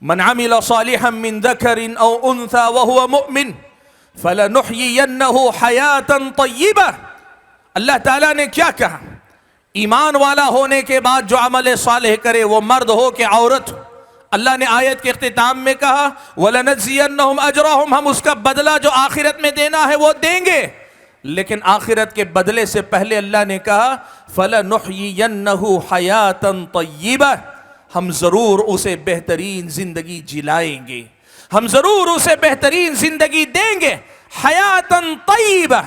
من عمل صالحا من ذکر او انثى وهو مؤمن فلنحيينه حیاتا طیبہ. اللہ تعالیٰ نے کیا کہا؟ ایمان والا ہونے کے بعد جو عمل صالح کرے وہ مرد ہو کہ عورت ہو. اللہ نے آیت کے اختتام میں کہا وَلَنَجْزِيَنَّهُمْ أَجْرَهُمْ، ہم اس کا بدلہ جو آخرت میں دینا ہے وہ دیں گے. لیکن آخرت کے بدلے سے پہلے اللہ نے کہا فَلَنُحْيِيَنَّهُ حَيَاةً طَيِّبَةً، ہم ضرور اسے بہترین زندگی جلائیں گے، ہم ضرور اسے بہترین زندگی دیں گے. حیاتاً طیبہ،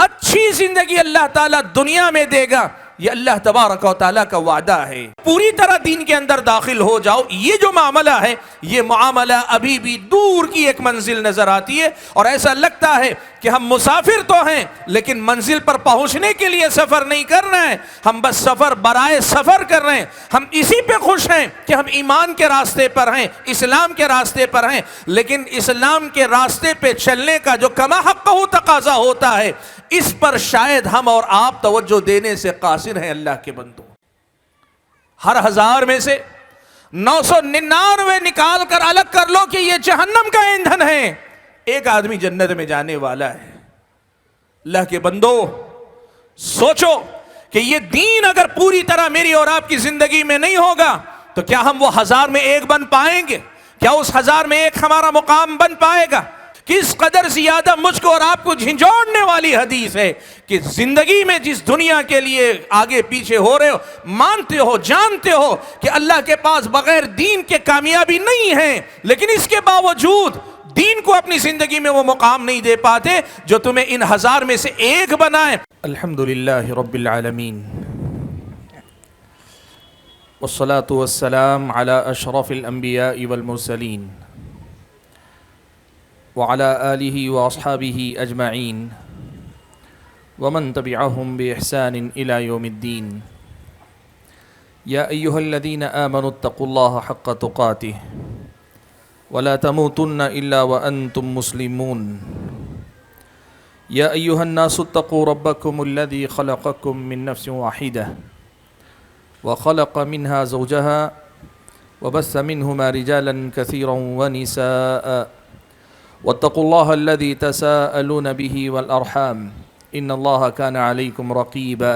اچھی زندگی اللہ تعالیٰ دنیا میں دے گا. یہ اللہ تبارک و تعالیٰ کا وعدہ ہے. پوری طرح دین کے اندر داخل ہو جاؤ. یہ جو معاملہ ہے یہ معاملہ ابھی بھی دور کی ایک منزل نظر آتی ہے، اور ایسا لگتا ہے کہ ہم مسافر تو ہیں لیکن منزل پر پہنچنے کے لیے سفر نہیں کر رہے ہیں، ہم بس سفر برائے سفر کر رہے ہیں. ہم اسی پہ خوش ہیں کہ ہم ایمان کے راستے پر ہیں، اسلام کے راستے پر ہیں، لیکن اسلام کے راستے پہ چلنے کا جو کما حقہ تقاضا ہوتا ہے اس پر شاید ہم اور آپ توجہ دینے سے قاصر ہیں. اللہ کے بندو، ہر 1000 میں سے 999 نکال کر الگ کر لو کہ یہ جہنم کا ایندھن ہے، ایک آدمی جنت میں جانے والا ہے. اللہ کے بندو سوچو کہ یہ دین اگر پوری طرح میری اور آپ کی زندگی میں نہیں ہوگا تو کیا ہم وہ 1000 میں ایک بن پائیں گے؟ کیا اس 1000 میں ایک ہمارا مقام بن پائے گا؟ کس قدر زیادہ مجھ کو اور آپ کو جھنجھوڑنے والی حدیث ہے کہ زندگی میں جس دنیا کے لیے آگے پیچھے ہو رہے ہو، مانتے ہو، جانتے ہو کہ اللہ کے پاس بغیر دین کے کامیابی نہیں ہے، لیکن اس کے باوجود دین کو اپنی زندگی میں وہ مقام نہیں دے پاتے جو تمہیں ان 1000 میں سے ایک بنائے. الحمدللہ رب العالمین والصلاة والسلام على اشرف الانبیاء والمرسلین وعلى آلہ واصحابہ اجمعین ومن تبعهم بإحسان الى یوم الدین. یا ایہا الذین آمنوا اتقوا اللہ حق تقاتہ ولا تموتن الا وانتم مسلمون. یا ایہا الناس اتقوا ربکم الذی خلقکم من نفس واحدہ وخلق منها زوجها وبث منهما رجالا كثيرا ونساء واتقوا الله الذي تساءلون به والأرحام إن الله كان عليكم رقيبا.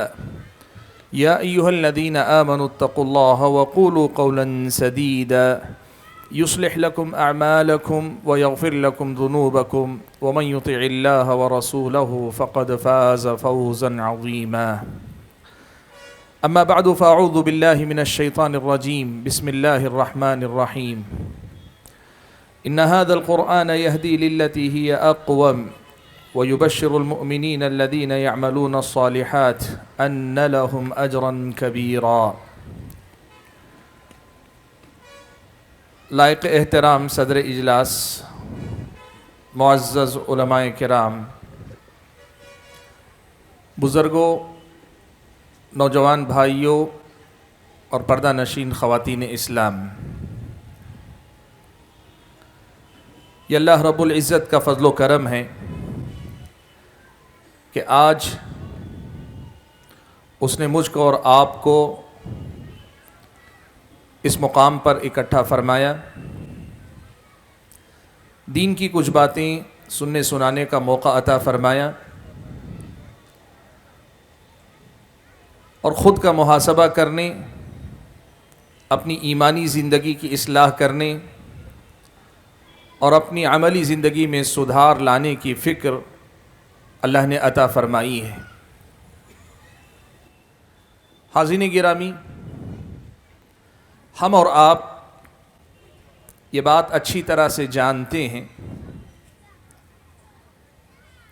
يا أيها الذين آمنوا اتقوا الله وقولوا قولا سديدا يصلح لكم أعمالكم ويغفر لكم ذنوبكم ومن يطع الله ورسوله فقد فاز فوزا عظيما. أما بعد فأعوذ بالله من الشيطان الرجيم. بسم الله الرحمن الرحيم. إن هذا القرآن يهدي للتي هي أقوم ويبشر المؤمنين الذين يعملون الصالحات أن لهم أجرا كبيرا. لائق احترام صدر اجلاس، معزز علماء کرام، بزرگوں، نوجوان بھائیوں اور پردہ نشین خواتین اسلام، یہ اللہ رب العزت کا فضل و کرم ہے کہ آج اس نے مجھ کو اور آپ کو اس مقام پر اکٹھا فرمایا، دین کی کچھ باتیں سننے سنانے کا موقع عطا فرمایا، اور خود کا محاسبہ کرنے، اپنی ایمانی زندگی کی اصلاح کرنے اور اپنی عملی زندگی میں سدھار لانے کی فکر اللہ نے عطا فرمائی ہے. حاضرین گرامی، ہم اور آپ یہ بات اچھی طرح سے جانتے ہیں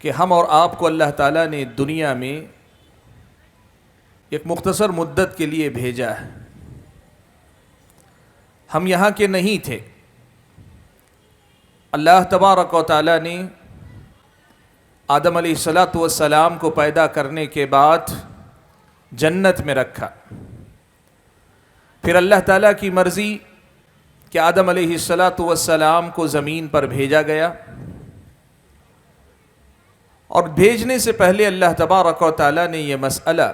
کہ ہم اور آپ کو اللہ تعالیٰ نے دنیا میں ایک مختصر مدت کے لیے بھیجا ہے. ہم یہاں کے نہیں تھے. اللہ تبارک و تعالیٰ نے آدم علیہ السلام کو پیدا کرنے کے بعد جنت میں رکھا. پھر اللہ تعالیٰ کی مرضی کہ آدم علیہ السلام کو زمین پر بھیجا گیا، اور بھیجنے سے پہلے اللہ تبارک و تعالیٰ نے یہ مسئلہ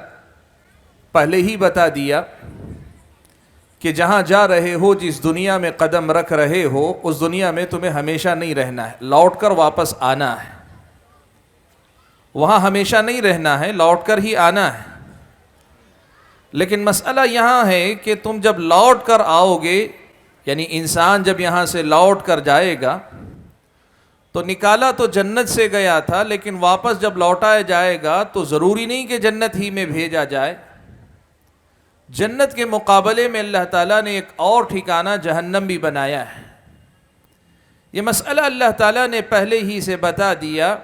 پہلے ہی بتا دیا کہ جہاں جا رہے ہو، جس دنیا میں قدم رکھ رہے ہو، اس دنیا میں تمہیں ہمیشہ نہیں رہنا ہے، لوٹ کر واپس آنا ہے۔ وہاں ہمیشہ نہیں رہنا ہے، لوٹ کر ہی آنا ہے۔ لیکن مسئلہ یہاں ہے کہ تم جب لوٹ کر آؤ گے، یعنی انسان جب یہاں سے لوٹ کر جائے گا تو نکالا تو جنت سے گیا تھا، لیکن واپس جب لوٹایا جائے گا تو ضروری نہیں کہ جنت ہی میں بھیجا جائے۔ جنت کے مقابلے میں اللہ تعالیٰ نے ایک اور ٹھکانہ جہنم بھی بنایا ہے۔ یہ مسئلہ اللہ تعالیٰ نے پہلے ہی سے بتا دیا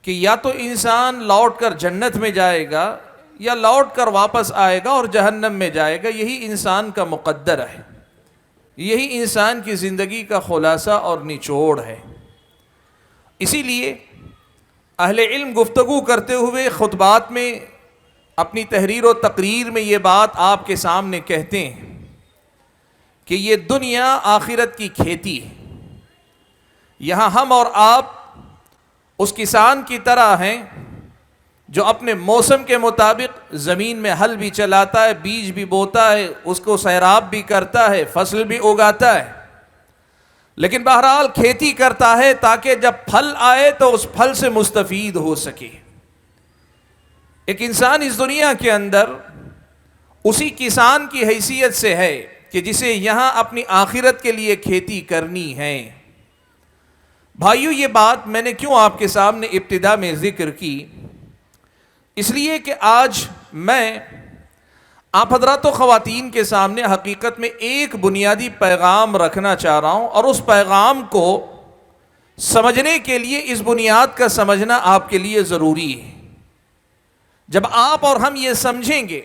کہ یا تو انسان لوٹ کر جنت میں جائے گا یا لوٹ کر واپس آئے گا اور جہنم میں جائے گا۔ یہی انسان کا مقدر ہے، یہی انسان کی زندگی کا خلاصہ اور نچوڑ ہے۔ اسی لیے اہل علم گفتگو کرتے ہوئے خطبات میں، اپنی تحریر و تقریر میں یہ بات آپ کے سامنے کہتے ہیں کہ یہ دنیا آخرت کی کھیتی ہے۔ یہاں ہم اور آپ اس کسان کی طرح ہیں جو اپنے موسم کے مطابق زمین میں ہل بھی چلاتا ہے، بیج بھی بوتا ہے، اس کو سیراب بھی کرتا ہے، فصل بھی اگاتا ہے، لیکن بہرحال کھیتی کرتا ہے تاکہ جب پھل آئے تو اس پھل سے مستفید ہو سکے۔ ایک انسان اس دنیا کے اندر اسی کسان کی حیثیت سے ہے کہ جسے یہاں اپنی آخرت کے لیے کھیتی کرنی ہے۔ بھائیو، یہ بات میں نے کیوں آپ کے سامنے ابتدا میں ذکر کی؟ اس لیے کہ آج میں آپ حضرات و خواتین کے سامنے حقیقت میں ایک بنیادی پیغام رکھنا چاہ رہا ہوں، اور اس پیغام کو سمجھنے کے لیے اس بنیاد کا سمجھنا آپ کے لیے ضروری ہے۔ جب آپ اور ہم یہ سمجھیں گے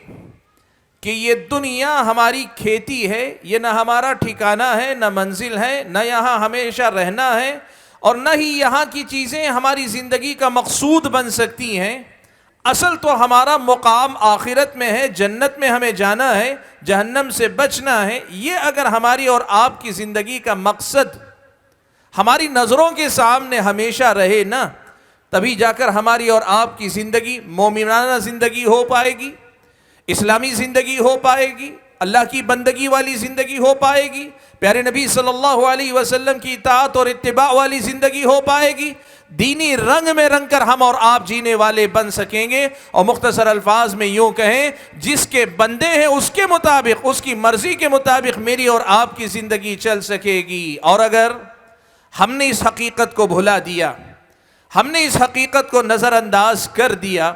کہ یہ دنیا ہماری کھیتی ہے، یہ نہ ہمارا ٹھکانہ ہے، نہ منزل ہے، نہ یہاں ہمیشہ رہنا ہے، اور نہ ہی یہاں کی چیزیں ہماری زندگی کا مقصود بن سکتی ہیں، اصل تو ہمارا مقام آخرت میں ہے، جنت میں ہمیں جانا ہے، جہنم سے بچنا ہے، یہ اگر ہماری اور آپ کی زندگی کا مقصد ہماری نظروں کے سامنے ہمیشہ رہے نا، تبھی جا کر ہماری اور آپ کی زندگی مومنانہ زندگی ہو پائے گی، اسلامی زندگی ہو پائے گی، اللہ کی بندگی والی زندگی ہو پائے گی، پیارے نبی صلی اللہ علیہ وسلم کی اطاعت اور اتباع والی زندگی ہو پائے گی، دینی رنگ میں رنگ کر ہم اور آپ جینے والے بن سکیں گے۔ اور مختصر الفاظ میں یوں کہیں، جس کے بندے ہیں اس کے مطابق، اس کی مرضی کے مطابق میری اور آپ کی زندگی چل سکے گی۔ اور اگر ہم نے اس حقیقت کو بھلا دیا، ہم نے اس حقیقت کو نظر انداز کر دیا،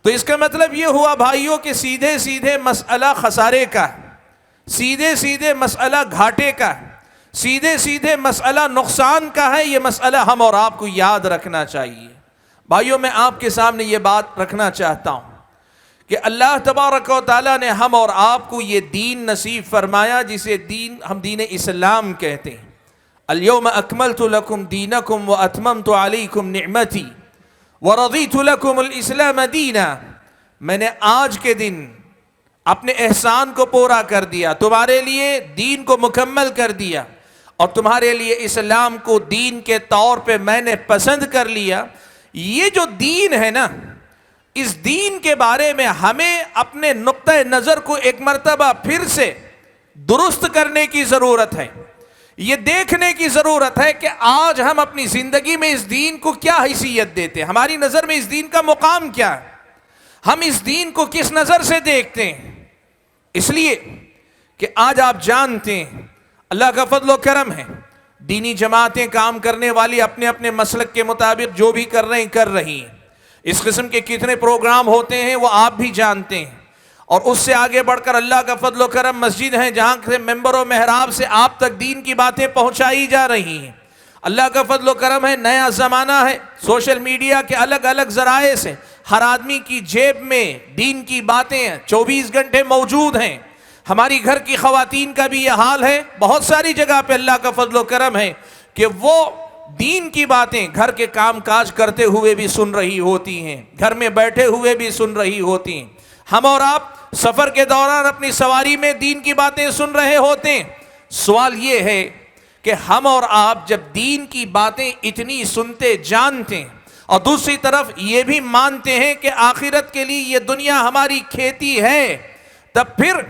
تو اس کا مطلب یہ ہوا بھائیوں کہ سیدھے سیدھے مسئلہ خسارے کا، سیدھے سیدھے مسئلہ گھاٹے کا، سیدھے سیدھے مسئلہ نقصان کا ہے۔ یہ مسئلہ ہم اور آپ کو یاد رکھنا چاہیے۔ بھائیوں، میں آپ کے سامنے یہ بات رکھنا چاہتا ہوں کہ اللہ تبارک و تعالیٰ نے ہم اور آپ کو یہ دین نصیب فرمایا جسے ہم دین اسلام کہتے ہیں۔ اليوم اکملت لکم دینکم واتممت علیکم نعمتی ورضیت لکم الاسلام دینا۔ میں نے آج کے دن اپنے احسان کو پورا کر دیا، تمہارے لیے دین کو مکمل کر دیا، اور تمہارے لیے اسلام کو دین کے طور پہ میں نے پسند کر لیا۔ یہ جو دین ہے نا، اس دین کے بارے میں ہمیں اپنے نقطہ نظر کو ایک مرتبہ پھر سے درست کرنے کی ضرورت ہے۔ یہ دیکھنے کی ضرورت ہے کہ آج ہم اپنی زندگی میں اس دین کو کیا حیثیت دیتے ہیں، ہماری نظر میں اس دین کا مقام کیا ہے، ہم اس دین کو کس نظر سے دیکھتے ہیں۔ اس لیے کہ آج آپ جانتے ہیں اللہ کا فضل و کرم ہے، دینی جماعتیں کام کرنے والی اپنے اپنے مسلک کے مطابق جو بھی کر رہی ہیں۔ اس قسم کے کتنے پروگرام ہوتے ہیں وہ آپ بھی جانتے ہیں، اور اس سے آگے بڑھ کر اللہ کا فضل و کرم مسجد ہیں جہاں سے ممبر و محراب سے آپ تک دین کی باتیں پہنچائی جا رہی ہیں۔ اللہ کا فضل و کرم ہے، نیا زمانہ ہے، سوشل میڈیا کے الگ الگ ذرائع سے ہر آدمی کی جیب میں دین کی باتیں 24 گھنٹے موجود ہیں۔ ہماری گھر کی خواتین کا بھی یہ حال ہے، بہت ساری جگہ پہ اللہ کا فضل و کرم ہے کہ وہ دین کی باتیں گھر کے کام کاج کرتے ہوئے بھی سن رہی ہوتی ہیں، گھر میں بیٹھے ہوئے بھی سن رہی ہوتی ہیں۔ ہم اور آپ سفر کے دوران اپنی سواری میں دین کی باتیں سن رہے ہوتے ہیں۔ سوال یہ ہے کہ ہم اور آپ جب دین کی باتیں اتنی سنتے جانتے ہیں، اور دوسری طرف یہ بھی مانتے ہیں کہ آخرت کے لیے یہ دنیا ہماری کھیتی ہے، تب پھر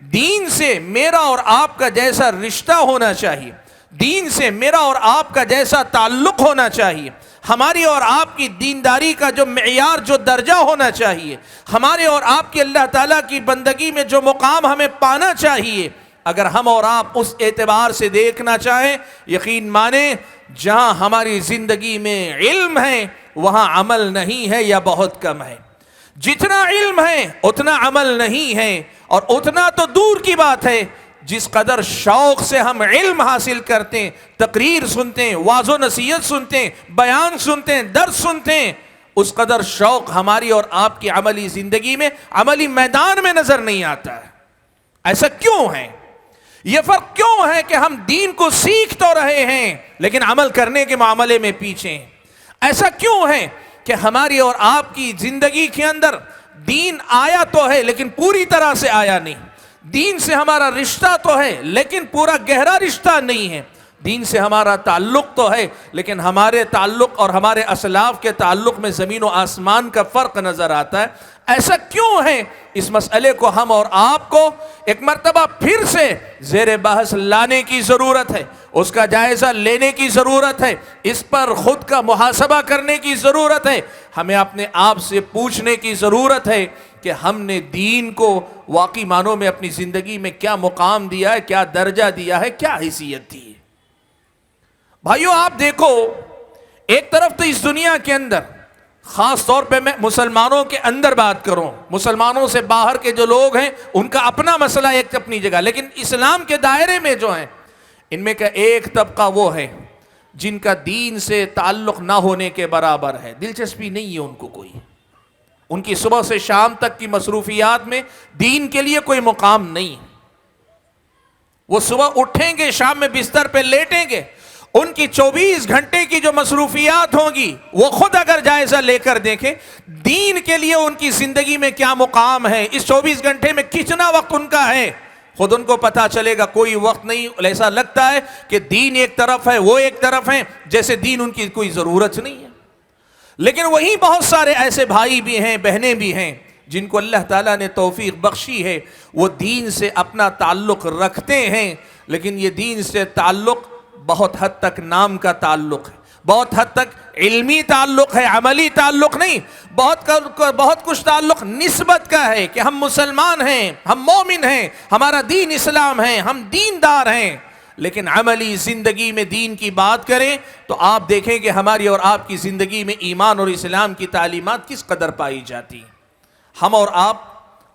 دین سے میرا اور آپ کا جیسا رشتہ ہونا چاہیے، دین سے میرا اور آپ کا جیسا تعلق ہونا چاہیے، ہماری اور آپ کی دینداری کا جو معیار، جو درجہ ہونا چاہیے، ہمارے اور آپ کی اللہ تعالیٰ کی بندگی میں جو مقام ہمیں پانا چاہیے، اگر ہم اور آپ اس اعتبار سے دیکھنا چاہیں، یقین مانیں جہاں ہماری زندگی میں علم ہے وہاں عمل نہیں ہے یا بہت کم ہے، جتنا علم ہے اتنا عمل نہیں ہے، اور اتنا تو دور کی بات ہے جس قدر شوق سے ہم علم حاصل کرتے ہیں، تقریر سنتے ہیں، واعظ و نصیحت سنتے ہیں، بیان سنتے ہیں، درس سنتے ہیں، اس قدر شوق ہماری اور آپ کی عملی زندگی میں، عملی میدان میں نظر نہیں آتا ہے۔ ایسا کیوں ہے؟ یہ فرق کیوں ہے کہ ہم دین کو سیکھ تو رہے ہیں لیکن عمل کرنے کے معاملے میں پیچھے ہیں؟ ایسا کیوں ہے کہ ہماری اور آپ کی زندگی کے اندر دین آیا تو ہے لیکن پوری طرح سے آیا نہیں، دین سے ہمارا رشتہ تو ہے لیکن پورا گہرا رشتہ نہیں ہے، دین سے ہمارا تعلق تو ہے لیکن ہمارے تعلق اور ہمارے اسلاف کے تعلق میں زمین و آسمان کا فرق نظر آتا ہے؟ ایسا کیوں ہے؟ اس مسئلے کو ہم اور آپ کو ایک مرتبہ پھر سے زیر بحث لانے کی ضرورت ہے، اس کا جائزہ لینے کی ضرورت ہے، اس پر خود کا محاسبہ کرنے کی ضرورت ہے، ہمیں اپنے آپ سے پوچھنے کی ضرورت ہے کہ ہم نے دین کو واقعی معنوں میں اپنی زندگی میں کیا مقام دیا ہے، کیا درجہ دیا ہے، کیا حیثیت دی ہے۔ بھائیو آپ دیکھو، ایک طرف تو اس دنیا کے اندر، خاص طور پہ میں مسلمانوں کے اندر بات کروں، مسلمانوں سے باہر کے جو لوگ ہیں ان کا اپنا مسئلہ ایک اپنی جگہ، لیکن اسلام کے دائرے میں جو ہیں ان میں کا ایک طبقہ وہ ہے جن کا دین سے تعلق نہ ہونے کے برابر ہے، دلچسپی نہیں ہے ان کو کوئی، ان کی صبح سے شام تک کی مصروفیات میں دین کے لیے کوئی مقام نہیں، وہ صبح اٹھیں گے شام میں بستر پہ لیٹیں گے، ان کی 24 گھنٹے کی جو مصروفیات ہوں گی وہ خود اگر جائزہ لے کر دیکھیں دین کے لیے ان کی زندگی میں کیا مقام ہے، اس 24 گھنٹے میں کتنا وقت ان کا ہے، خود ان کو پتا چلے گا کوئی وقت نہیں۔ ایسا لگتا ہے کہ دین ایک طرف ہے، وہ ایک طرف ہے، جیسے دین ان کی کوئی ضرورت نہیں ہے۔ لیکن وہیں بہت سارے ایسے بھائی بھی ہیں، بہنیں بھی ہیں جن کو اللہ تعالیٰ نے توفیق بخشی ہے، وہ دین سے اپنا تعلق رکھتے ہیں، لیکن یہ دین سے تعلق بہت حد تک نام کا تعلق ہے، بہت حد تک علمی تعلق ہے، عملی تعلق نہیں، بہت کچھ تعلق نسبت کا ہے کہ ہم مسلمان ہیں، ہم مومن ہیں، ہمارا دین اسلام ہے، ہم دیندار ہیں، لیکن عملی زندگی میں دین کی بات کریں تو آپ دیکھیں کہ ہماری اور آپ کی زندگی میں ایمان اور اسلام کی تعلیمات کس قدر پائی جاتی ہیں۔ ہم اور آپ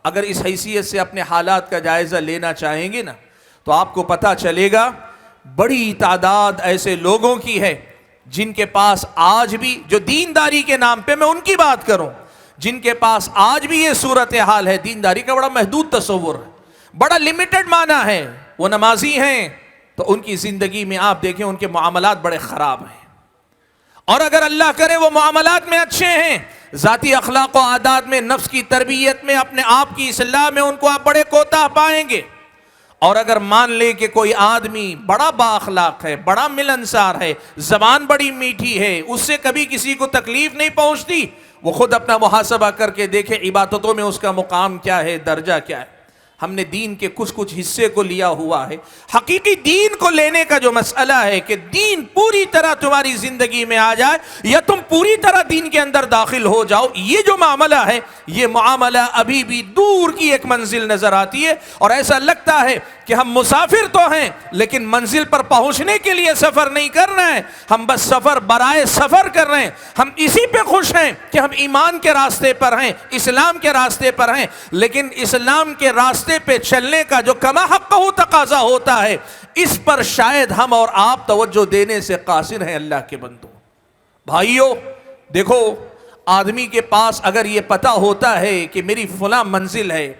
اگر اس حیثیت سے اپنے حالات کا جائزہ لینا چاہیں گے نا تو آپ کو پتہ چلے گا بڑی تعداد ایسے لوگوں کی ہے جن کے پاس آج بھی، جو دینداری کے نام پہ، میں ان کی بات کروں، جن کے پاس آج بھی یہ صورتحال ہے، دینداری کا بڑا محدود تصور ہے، بڑا لمیٹڈ معنی ہے، وہ نمازی ہیں تو ان کی زندگی میں آپ دیکھیں ان کے معاملات بڑے خراب ہیں، اور اگر اللہ کرے وہ معاملات میں اچھے ہیں، ذاتی اخلاق و عادات میں، نفس کی تربیت میں، اپنے آپ کی اصلاح میں ان کو آپ بڑے کوتاہ پائیں گے۔ اور اگر مان لے کہ کوئی آدمی بڑا با اخلاق ہے، بڑا ملنسار ہے، زبان بڑی میٹھی ہے، اس سے کبھی کسی کو تکلیف نہیں پہنچتی، وہ خود اپنا محاسبہ کر کے دیکھے عبادتوں میں اس کا مقام کیا ہے، درجہ کیا ہے۔ ہم نے دین کے کچھ حصے کو لیا ہوا ہے۔ حقیقی دین کو لینے کا جو مسئلہ ہے کہ دین پوری طرح تمہاری زندگی میں آ جائے یا تم پوری طرح دین کے اندر داخل ہو جاؤ، یہ جو معاملہ ہے، یہ معاملہ ابھی بھی دور کی ایک منزل نظر آتی ہے، اور ایسا لگتا ہے کہ ہم مسافر تو ہیں لیکن منزل پر پہنچنے کے لیے سفر نہیں کر رہے ہیں، ہم بس سفر برائے سفر کر رہے ہیں۔ ہم اسی پہ خوش ہیں کہ ہم ایمان کے راستے پر ہیں، اسلام کے راستے پر ہیں، لیکن اسلام کے راستے پہ چلنے کا جو کما حق تقاضا ہوتا ہے، اس پر شاید ہم اور آپ توجہ دینے سے قاصر ہیں۔ اللہ کے بندو، بھائیو دیکھو، آدمی کے پاس اگر یہ پتہ ہوتا ہے کہ میری فلاں منزل ہے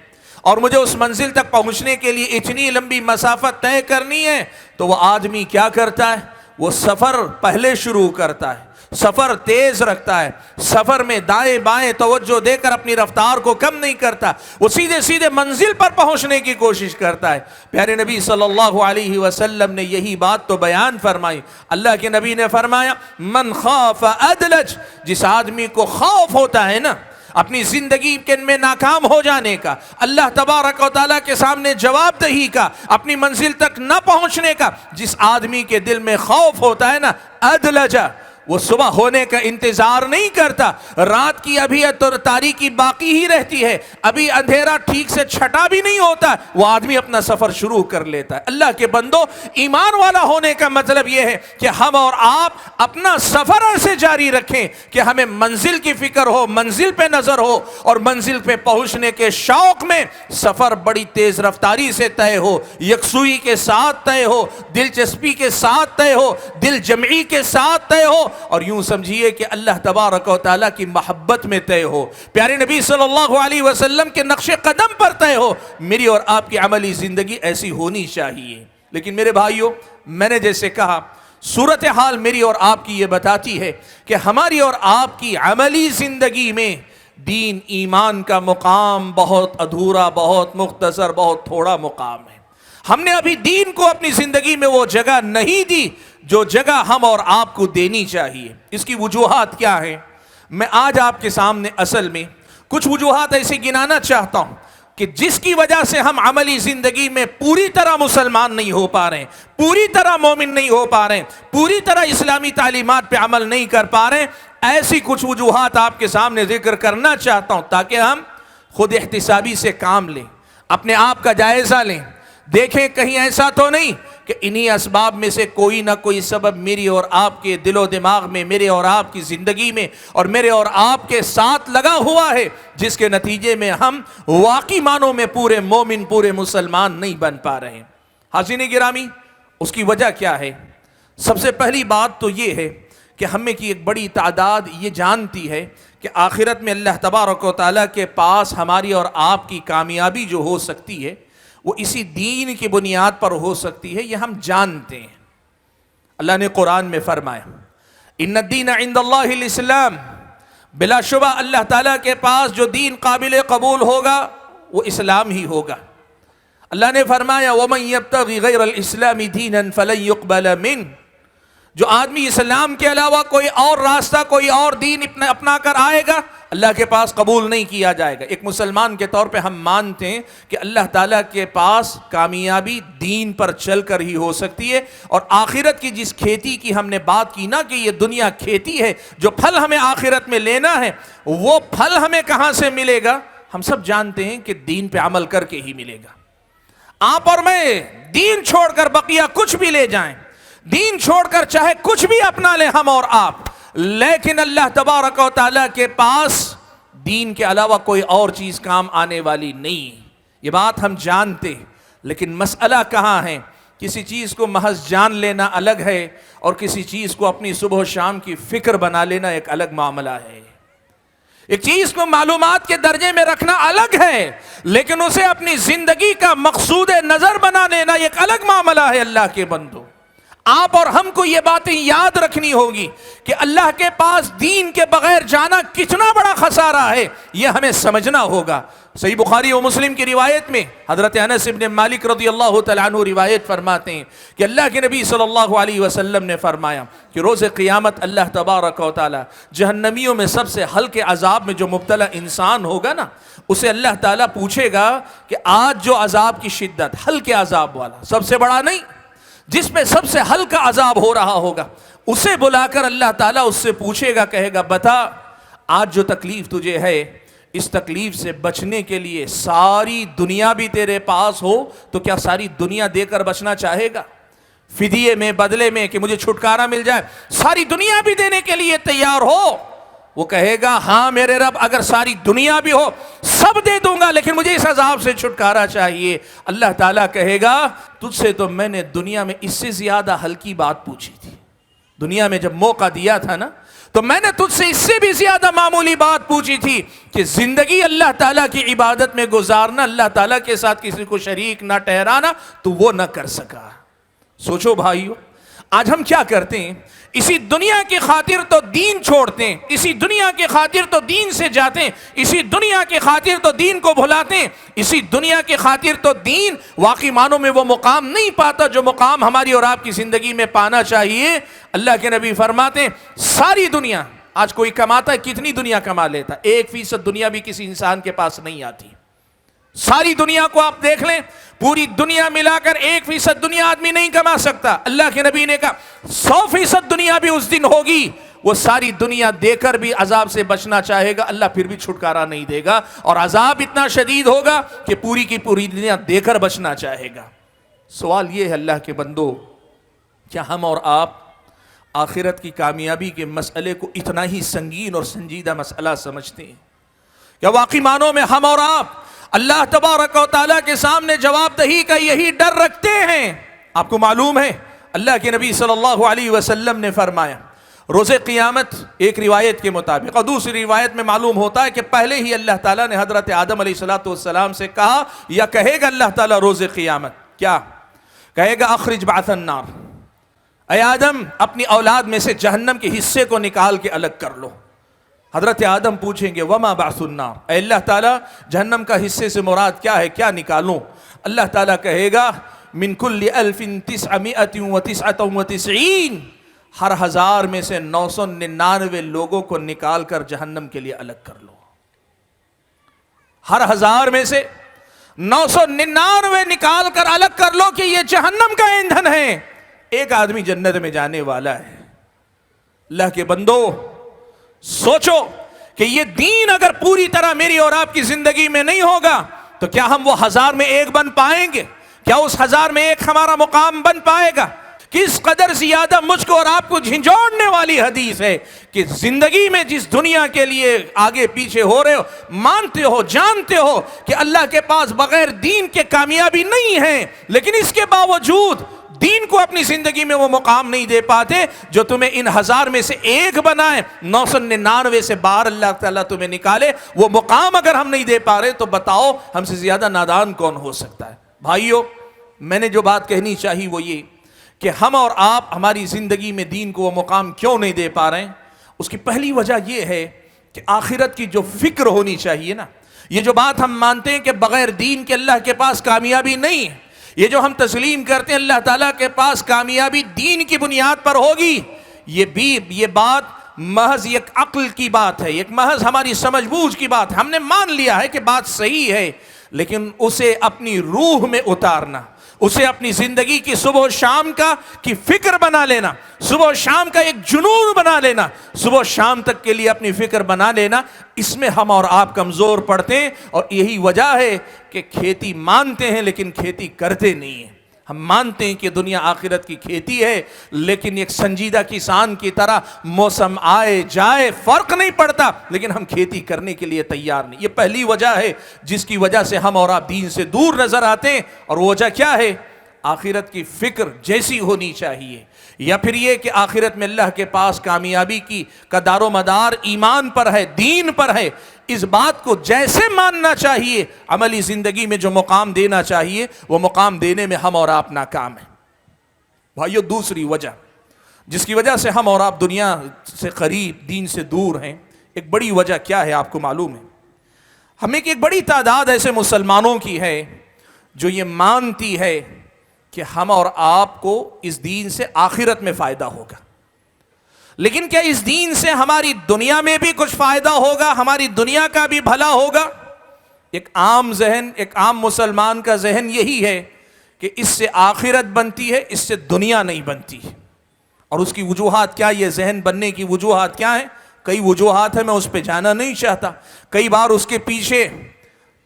اور مجھے اس منزل تک پہنچنے کے لیے اتنی لمبی مسافت طے کرنی ہے، تو وہ آدمی کیا کرتا ہے؟ وہ سفر پہلے شروع کرتا ہے، سفر تیز رکھتا ہے، سفر میں دائیں بائیں توجہ دے کر اپنی رفتار کو کم نہیں کرتا، وہ سیدھے سیدھے منزل پر پہنچنے کی کوشش کرتا ہے۔ پیارے نبی صلی اللہ علیہ وسلم نے یہی بات تو بیان فرمائی۔ اللہ کے نبی نے فرمایا، من خاف ادلج، جس آدمی کو خوف ہوتا ہے نا، اپنی زندگی میں ناکام ہو جانے کا، اللہ تبارک و تعالیٰ کے سامنے جواب دہی کا، اپنی منزل تک نہ پہنچنے کا، جس آدمی کے دل میں خوف ہوتا ہے نا، ادلجا، وہ صبح ہونے کا انتظار نہیں کرتا، رات کی ابھی تاریکی باقی ہی رہتی ہے، ابھی اندھیرا ٹھیک سے چھٹا بھی نہیں ہوتا، وہ آدمی اپنا سفر شروع کر لیتا ہے۔ اللہ کے بندو، ایمان والا ہونے کا مطلب یہ ہے کہ ہم اور آپ اپنا سفر ایسے جاری رکھیں کہ ہمیں منزل کی فکر ہو، منزل پہ نظر ہو، اور منزل پہ پہنچنے کے شوق میں سفر بڑی تیز رفتاری سے طے ہو، یکسوئی کے ساتھ طے ہو، دلچسپی کے ساتھ طے ہو، دل جمعی کے ساتھ طے ہو، اور یوں سمجھیے کہ اللہ تبارک و تعالیٰ کی محبت میں طے ہو، پیارے نبی صلی اللہ علیہ وسلم کے نقش قدم پر طے ہو۔ میری اور آپ کی عملی زندگی ایسی ہونی چاہیے۔ لیکن میرے بھائیوں، میں نے جیسے کہا، صورتحال میری اور آپ کی یہ بتاتی ہے کہ ہماری اور آپ کی عملی زندگی میں دین ایمان کا مقام بہت ادھورا، بہت مختصر، بہت تھوڑا مقام ہے۔ ہم نے ابھی دین کو اپنی زندگی میں وہ جگہ نہیں دی جو جگہ ہم اور آپ کو دینی چاہیے۔ اس کی وجوہات کیا ہیں؟ میں آج آپ کے سامنے اصل میں کچھ وجوہات ایسی گنانا چاہتا ہوں کہ جس کی وجہ سے ہم عملی زندگی میں پوری طرح مسلمان نہیں ہو پا رہے ہیں، پوری طرح مومن نہیں ہو پا رہے ہیں، پوری طرح اسلامی تعلیمات پہ عمل نہیں کر پا رہے ہیں۔ ایسی کچھ وجوہات آپ کے سامنے ذکر کرنا چاہتا ہوں تاکہ ہم خود احتسابی سے کام لیں، اپنے آپ کا جائزہ لیں، دیکھیں کہیں ایسا تو نہیں کہ انہی اسباب میں سے کوئی نہ کوئی سبب میری اور آپ کے دل و دماغ میں، میرے اور آپ کی زندگی میں اور میرے اور آپ کے ساتھ لگا ہوا ہے، جس کے نتیجے میں ہم واقعی معنوں میں پورے مومن، پورے مسلمان نہیں بن پا رہے ہیں۔ حاضرین گرامی، اس کی وجہ کیا ہے؟ سب سے پہلی بات تو یہ ہے کہ ہم میں کی ایک بڑی تعداد یہ جانتی ہے کہ آخرت میں اللہ تبارک و تعالیٰ کے پاس ہماری اور آپ کی کامیابی جو ہو سکتی ہے وہ اسی دین کی بنیاد پر ہو سکتی ہے، یہ ہم جانتے ہیں۔ اللہ نے قرآن میں فرمایا، ان الدین عند اللہ الاسلام، بلا شبہ اللہ تعالیٰ کے پاس جو دین قابل قبول ہوگا وہ اسلام ہی ہوگا۔ اللہ نے فرمایا، ومن یبتغی غیر الاسلام دینا فلن یقبل منہ، جو آدمی اسلام کے علاوہ کوئی اور راستہ، کوئی اور دین اپنا کر آئے گا، اللہ کے پاس قبول نہیں کیا جائے گا۔ ایک مسلمان کے طور پہ ہم مانتے ہیں کہ اللہ تعالیٰ کے پاس کامیابی دین پر چل کر ہی ہو سکتی ہے، اور آخرت کی جس کھیتی کی ہم نے بات کی نا کہ یہ دنیا کھیتی ہے، جو پھل ہمیں آخرت میں لینا ہے وہ پھل ہمیں کہاں سے ملے گا؟ ہم سب جانتے ہیں کہ دین پہ عمل کر کے ہی ملے گا۔ آپ اور میں دین چھوڑ کر بقیہ کچھ بھی لے جائیں، دین چھوڑ کر چاہے کچھ بھی اپنا لیں ہم اور آپ، لیکن اللہ تبارک و تعالیٰ کے پاس دین کے علاوہ کوئی اور چیز کام آنے والی نہیں۔ یہ بات ہم جانتے، لیکن مسئلہ کہاں ہے؟ کسی چیز کو محض جان لینا الگ ہے اور کسی چیز کو اپنی صبح و شام کی فکر بنا لینا ایک الگ معاملہ ہے۔ ایک چیز کو معلومات کے درجے میں رکھنا الگ ہے، لیکن اسے اپنی زندگی کا مقصود نظر بنا لینا ایک الگ معاملہ ہے۔ اللہ کے بندو، آپ اور ہم کو یہ باتیں یاد رکھنی ہوگی کہ اللہ کے پاس دین کے بغیر جانا کتنا بڑا خسارہ ہے، یہ ہمیں سمجھنا ہوگا۔ صحیح بخاری و مسلم کی روایت میں حضرت انس بن مالک رضی اللہ تعالیٰ عنہ روایت فرماتے ہیں کہ اللہ کے نبی صلی اللہ علیہ وسلم نے فرمایا کہ روز قیامت اللہ تبارک و تعالیٰ جہنمیوں میں سب سے ہلکے عذاب میں جو مبتلا انسان ہوگا نا، اسے اللہ تعالیٰ پوچھے گا کہ آج جو عذاب کی شدت، ہلکے عذاب والا، سب سے بڑا نہیں، جس پہ سب سے ہلکا عذاب ہو رہا ہوگا، اسے بلا کر اللہ تعالیٰ اس سے پوچھے گا، کہے گا بتا آج جو تکلیف تجھے ہے، اس تکلیف سے بچنے کے لیے ساری دنیا بھی تیرے پاس ہو تو کیا ساری دنیا دے کر بچنا چاہے گا؟ فدیے میں، بدلے میں کہ مجھے چھٹکارا مل جائے، ساری دنیا بھی دینے کے لیے تیار ہو؟ وہ کہے گا ہاں میرے رب، اگر ساری دنیا بھی ہو سب دے دوں گا، لیکن مجھے اس عذاب سے چھٹکارا چاہیے۔ اللہ تعالیٰ کہے گا تجھ سے تو میں نے دنیا میں اس سے زیادہ ہلکی بات پوچھی تھی، دنیا میں جب موقع دیا تھا نا تو میں نے تجھ سے اس سے بھی زیادہ معمولی بات پوچھی تھی کہ زندگی اللہ تعالیٰ کی عبادت میں گزارنا، اللہ تعالیٰ کے ساتھ کسی کو شریک نہ ٹھہرانا، تو وہ نہ کر سکا۔ سوچو بھائیو، آج ہم کیا کرتے ہیں؟ اسی دنیا کی خاطر تو دین چھوڑتے ہیں، اسی دنیا کی خاطر تو دین سے جاتے ہیں، اسی دنیا کی خاطر تو دین کو بھلاتے ہیں، اسی دنیا کی خاطر تو دین واقعی معنوں میں وہ مقام نہیں پاتا جو مقام ہماری اور آپ کی زندگی میں پانا چاہیے۔ اللہ کے نبی فرماتے ہیں ساری دنیا آج کوئی کماتا ہے کتنی دنیا کما لیتا، 1% دنیا بھی کسی انسان کے پاس نہیں آتی۔ ساری دنیا کو آپ دیکھ لیں، پوری دنیا ملا کر 1% دنیا آدمی نہیں کما سکتا۔ اللہ کے نبی نے کہا 100% دنیا بھی اس دن ہوگی، وہ ساری دنیا دے کر بھی عذاب سے بچنا چاہے گا، اللہ پھر بھی چھٹکارا نہیں دے گا، اور عذاب اتنا شدید ہوگا کہ پوری کی پوری دنیا دے کر بچنا چاہے گا۔ سوال یہ ہے اللہ کے بندو، کیا ہم اور آپ آخرت کی کامیابی کے مسئلے کو اتنا ہی سنگین اور سنجیدہ مسئلہ سمجھتے ہیں؟ کیا واقعی معنوں میں ہم اور آپ اللہ تبارک و تعالیٰ کے سامنے جواب دہی کا یہی ڈر رکھتے ہیں؟ آپ کو معلوم ہے اللہ کے نبی صلی اللہ علیہ وسلم نے فرمایا روز قیامت، ایک روایت کے مطابق، اور دوسری روایت میں معلوم ہوتا ہے کہ پہلے ہی اللہ تعالیٰ نے حضرت آدم علیہ السلام سے کہا یا کہے گا اللہ تعالیٰ روز قیامت، کیا کہے گا؟ اخرج بعث النار، اے آدم اپنی اولاد میں سے جہنم کے حصے کو نکال کے الگ کر لو۔ حضرت آدم پوچھیں گے وما بعث النار، اے اللہ تعالیٰ جہنم کا حصے سے مراد کیا ہے، کیا نکالوں؟ اللہ تعالیٰ کہے گا من کل 1999 ہر 1000 میں سے 999 لوگوں کو نکال کر جہنم کے لیے الگ کر لو۔ ہر 1000 میں سے 999 نکال کر الگ کر لو کہ یہ جہنم کا ایندھن ہے، ایک آدمی جنت میں جانے والا ہے۔ اللہ کے بندو سوچو کہ یہ دین اگر پوری طرح میری اور آپ کی زندگی میں نہیں ہوگا تو کیا ہم وہ 1000 میں ایک بن پائیں گے؟ کیا اس 1000 میں ایک ہمارا مقام بن پائے گا؟ کس قدر زیادہ مجھ کو اور آپ کو جھنجھوڑنے والی حدیث ہے کہ زندگی میں جس دنیا کے لیے آگے پیچھے ہو رہے ہو، مانتے ہو، جانتے ہو کہ اللہ کے پاس بغیر دین کے کامیابی نہیں ہے، لیکن اس کے باوجود دین کو اپنی زندگی میں وہ مقام نہیں دے پاتے جو تمہیں ان 1000 میں سے ایک بنائے، 999 سے باہر اللہ تعالیٰ تمہیں نکالے۔ وہ مقام اگر ہم نہیں دے پا رہے تو بتاؤ ہم سے زیادہ نادان کون ہو سکتا ہے؟ بھائیو، میں نے جو بات کہنی چاہی وہ یہ کہ ہم اور آپ ہماری زندگی میں دین کو وہ مقام کیوں نہیں دے پا رہے ہیں؟ اس کی پہلی وجہ یہ ہے کہ آخرت کی جو فکر ہونی چاہیے نا، یہ جو بات ہم مانتے ہیں کہ بغیر دین کے اللہ کے پاس کامیابی نہیں ہے، یہ جو ہم تسلیم کرتے ہیں اللہ تعالیٰ کے پاس کامیابی دین کی بنیاد پر ہوگی، یہ بات محض ایک عقل کی بات ہے، ایک محض ہماری سمجھ بوجھ کی بات ہے۔ ہم نے مان لیا ہے کہ بات صحیح ہے، لیکن اسے اپنی روح میں اتارنا، اسے اپنی زندگی کی صبح و شام کی فکر بنا لینا، صبح و شام کا ایک جنون بنا لینا، صبح و شام تک کے لیے اپنی فکر بنا لینا، اس میں ہم اور آپ کمزور پڑتے ہیں۔ اور یہی وجہ ہے کہ کھیتی مانتے ہیں لیکن کھیتی کرتے نہیں ہیں۔ ہم مانتے ہیں کہ دنیا آخرت کی کھیتی ہے، لیکن ایک سنجیدہ کسان کی طرح موسم آئے جائے فرق نہیں پڑتا، لیکن ہم کھیتی کرنے کے لیے تیار نہیں۔ یہ پہلی وجہ ہے جس کی وجہ سے ہم اور آپ دین سے دور نظر آتے ہیں۔ اور وہ وجہ کیا ہے؟ آخرت کی فکر جیسی ہونی چاہیے، یا پھر یہ کہ آخرت میں اللہ کے پاس کامیابی کا دار و مدار ایمان پر ہے، دین پر ہے، اس بات کو جیسے ماننا چاہیے، عملی زندگی میں جو مقام دینا چاہیے وہ مقام دینے میں ہم اور آپ ناکام ہیں۔ بھائیو، دوسری وجہ جس کی وجہ سے ہم اور آپ دنیا سے قریب، دین سے دور ہیں، ایک بڑی وجہ کیا ہے آپ کو معلوم ہے؟ ہمیں ایک بڑی تعداد ایسے مسلمانوں کی ہے جو یہ مانتی ہے کہ ہم اور آپ کو اس دین سے آخرت میں فائدہ ہوگا، لیکن کیا اس دین سے ہماری دنیا میں بھی کچھ فائدہ ہوگا، ہماری دنیا کا بھی بھلا ہوگا؟ ایک عام ذہن، ایک عام مسلمان کا ذہن یہی ہے کہ اس سے آخرت بنتی ہے، اس سے دنیا نہیں بنتی۔ اور اس کی وجوہات کیا؟ یہ ذہن بننے کی وجوہات کیا ہیں؟ کئی وجوہات ہیں، میں اس پہ جانا نہیں چاہتا۔ کئی بار اس کے پیچھے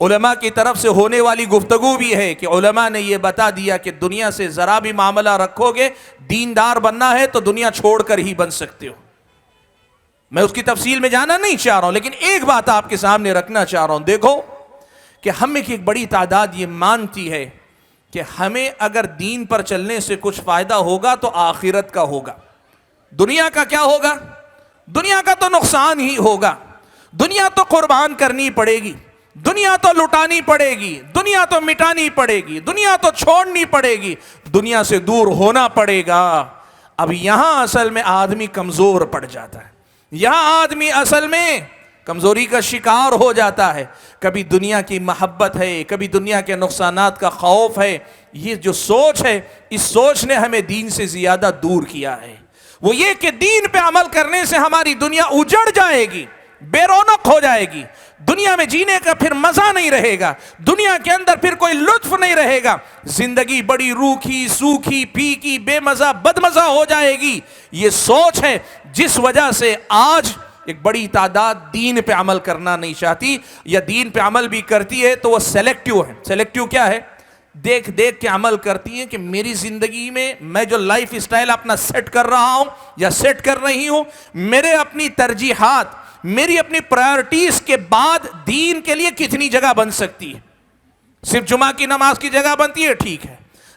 علماء کی طرف سے ہونے والی گفتگو بھی ہے کہ علماء نے یہ بتا دیا کہ دنیا سے ذرا بھی معاملہ رکھو گے، دیندار بننا ہے تو دنیا چھوڑ کر ہی بن سکتے ہو۔ میں اس کی تفصیل میں جانا نہیں چاہ رہا ہوں، لیکن ایک بات آپ کے سامنے رکھنا چاہ رہا ہوں۔ دیکھو کہ ہم میں کی ایک بڑی تعداد یہ مانتی ہے کہ ہمیں اگر دین پر چلنے سے کچھ فائدہ ہوگا تو آخرت کا ہوگا، دنیا کا کیا ہوگا؟ دنیا کا تو نقصان ہی ہوگا۔ دنیا تو قربان کرنی پڑے گی، دنیا تو لٹانی پڑے گی، دنیا تو مٹانی پڑے گی، دنیا تو چھوڑنی پڑے گی، دنیا سے دور ہونا پڑے گا۔ اب یہاں اصل میں آدمی کمزور پڑ جاتا ہے، یہاں آدمی اصل میں کمزوری کا شکار ہو جاتا ہے۔ کبھی دنیا کی محبت ہے، کبھی دنیا کے نقصانات کا خوف ہے۔ یہ جو سوچ ہے، اس سوچ نے ہمیں دین سے زیادہ دور کیا ہے۔ وہ یہ کہ دین پہ عمل کرنے سے ہماری دنیا اجڑ جائے گی، بے رونق ہو جائے گی، دنیا میں جینے کا پھر مزہ نہیں رہے گا، دنیا کے اندر پھر کوئی لطف نہیں رہے گا، زندگی بڑی روکھی سوکھی پھیکی بے مزہ بدمزہ ہو جائے گی۔ یہ سوچ ہے جس وجہ سے آج ایک بڑی تعداد دین پہ عمل کرنا نہیں چاہتی، یا دین پہ عمل بھی کرتی ہے تو وہ سیلیکٹیو ہے۔ سیلیکٹیو کیا ہے؟ دیکھ دیکھ کے عمل کرتی ہیں کہ میری زندگی میں جو لائف اسٹائل اپنا سیٹ کر رہا ہوں یا سیٹ کر رہی ہوں، میرے اپنی ترجیحات، میری اپنی پرائرٹیز کے بعد دین کے لیے کتنی جگہ بن سکتی ہے۔ صرف جمعہ کی نماز کی جگہ بنتی ہے، ٹھیک ہے،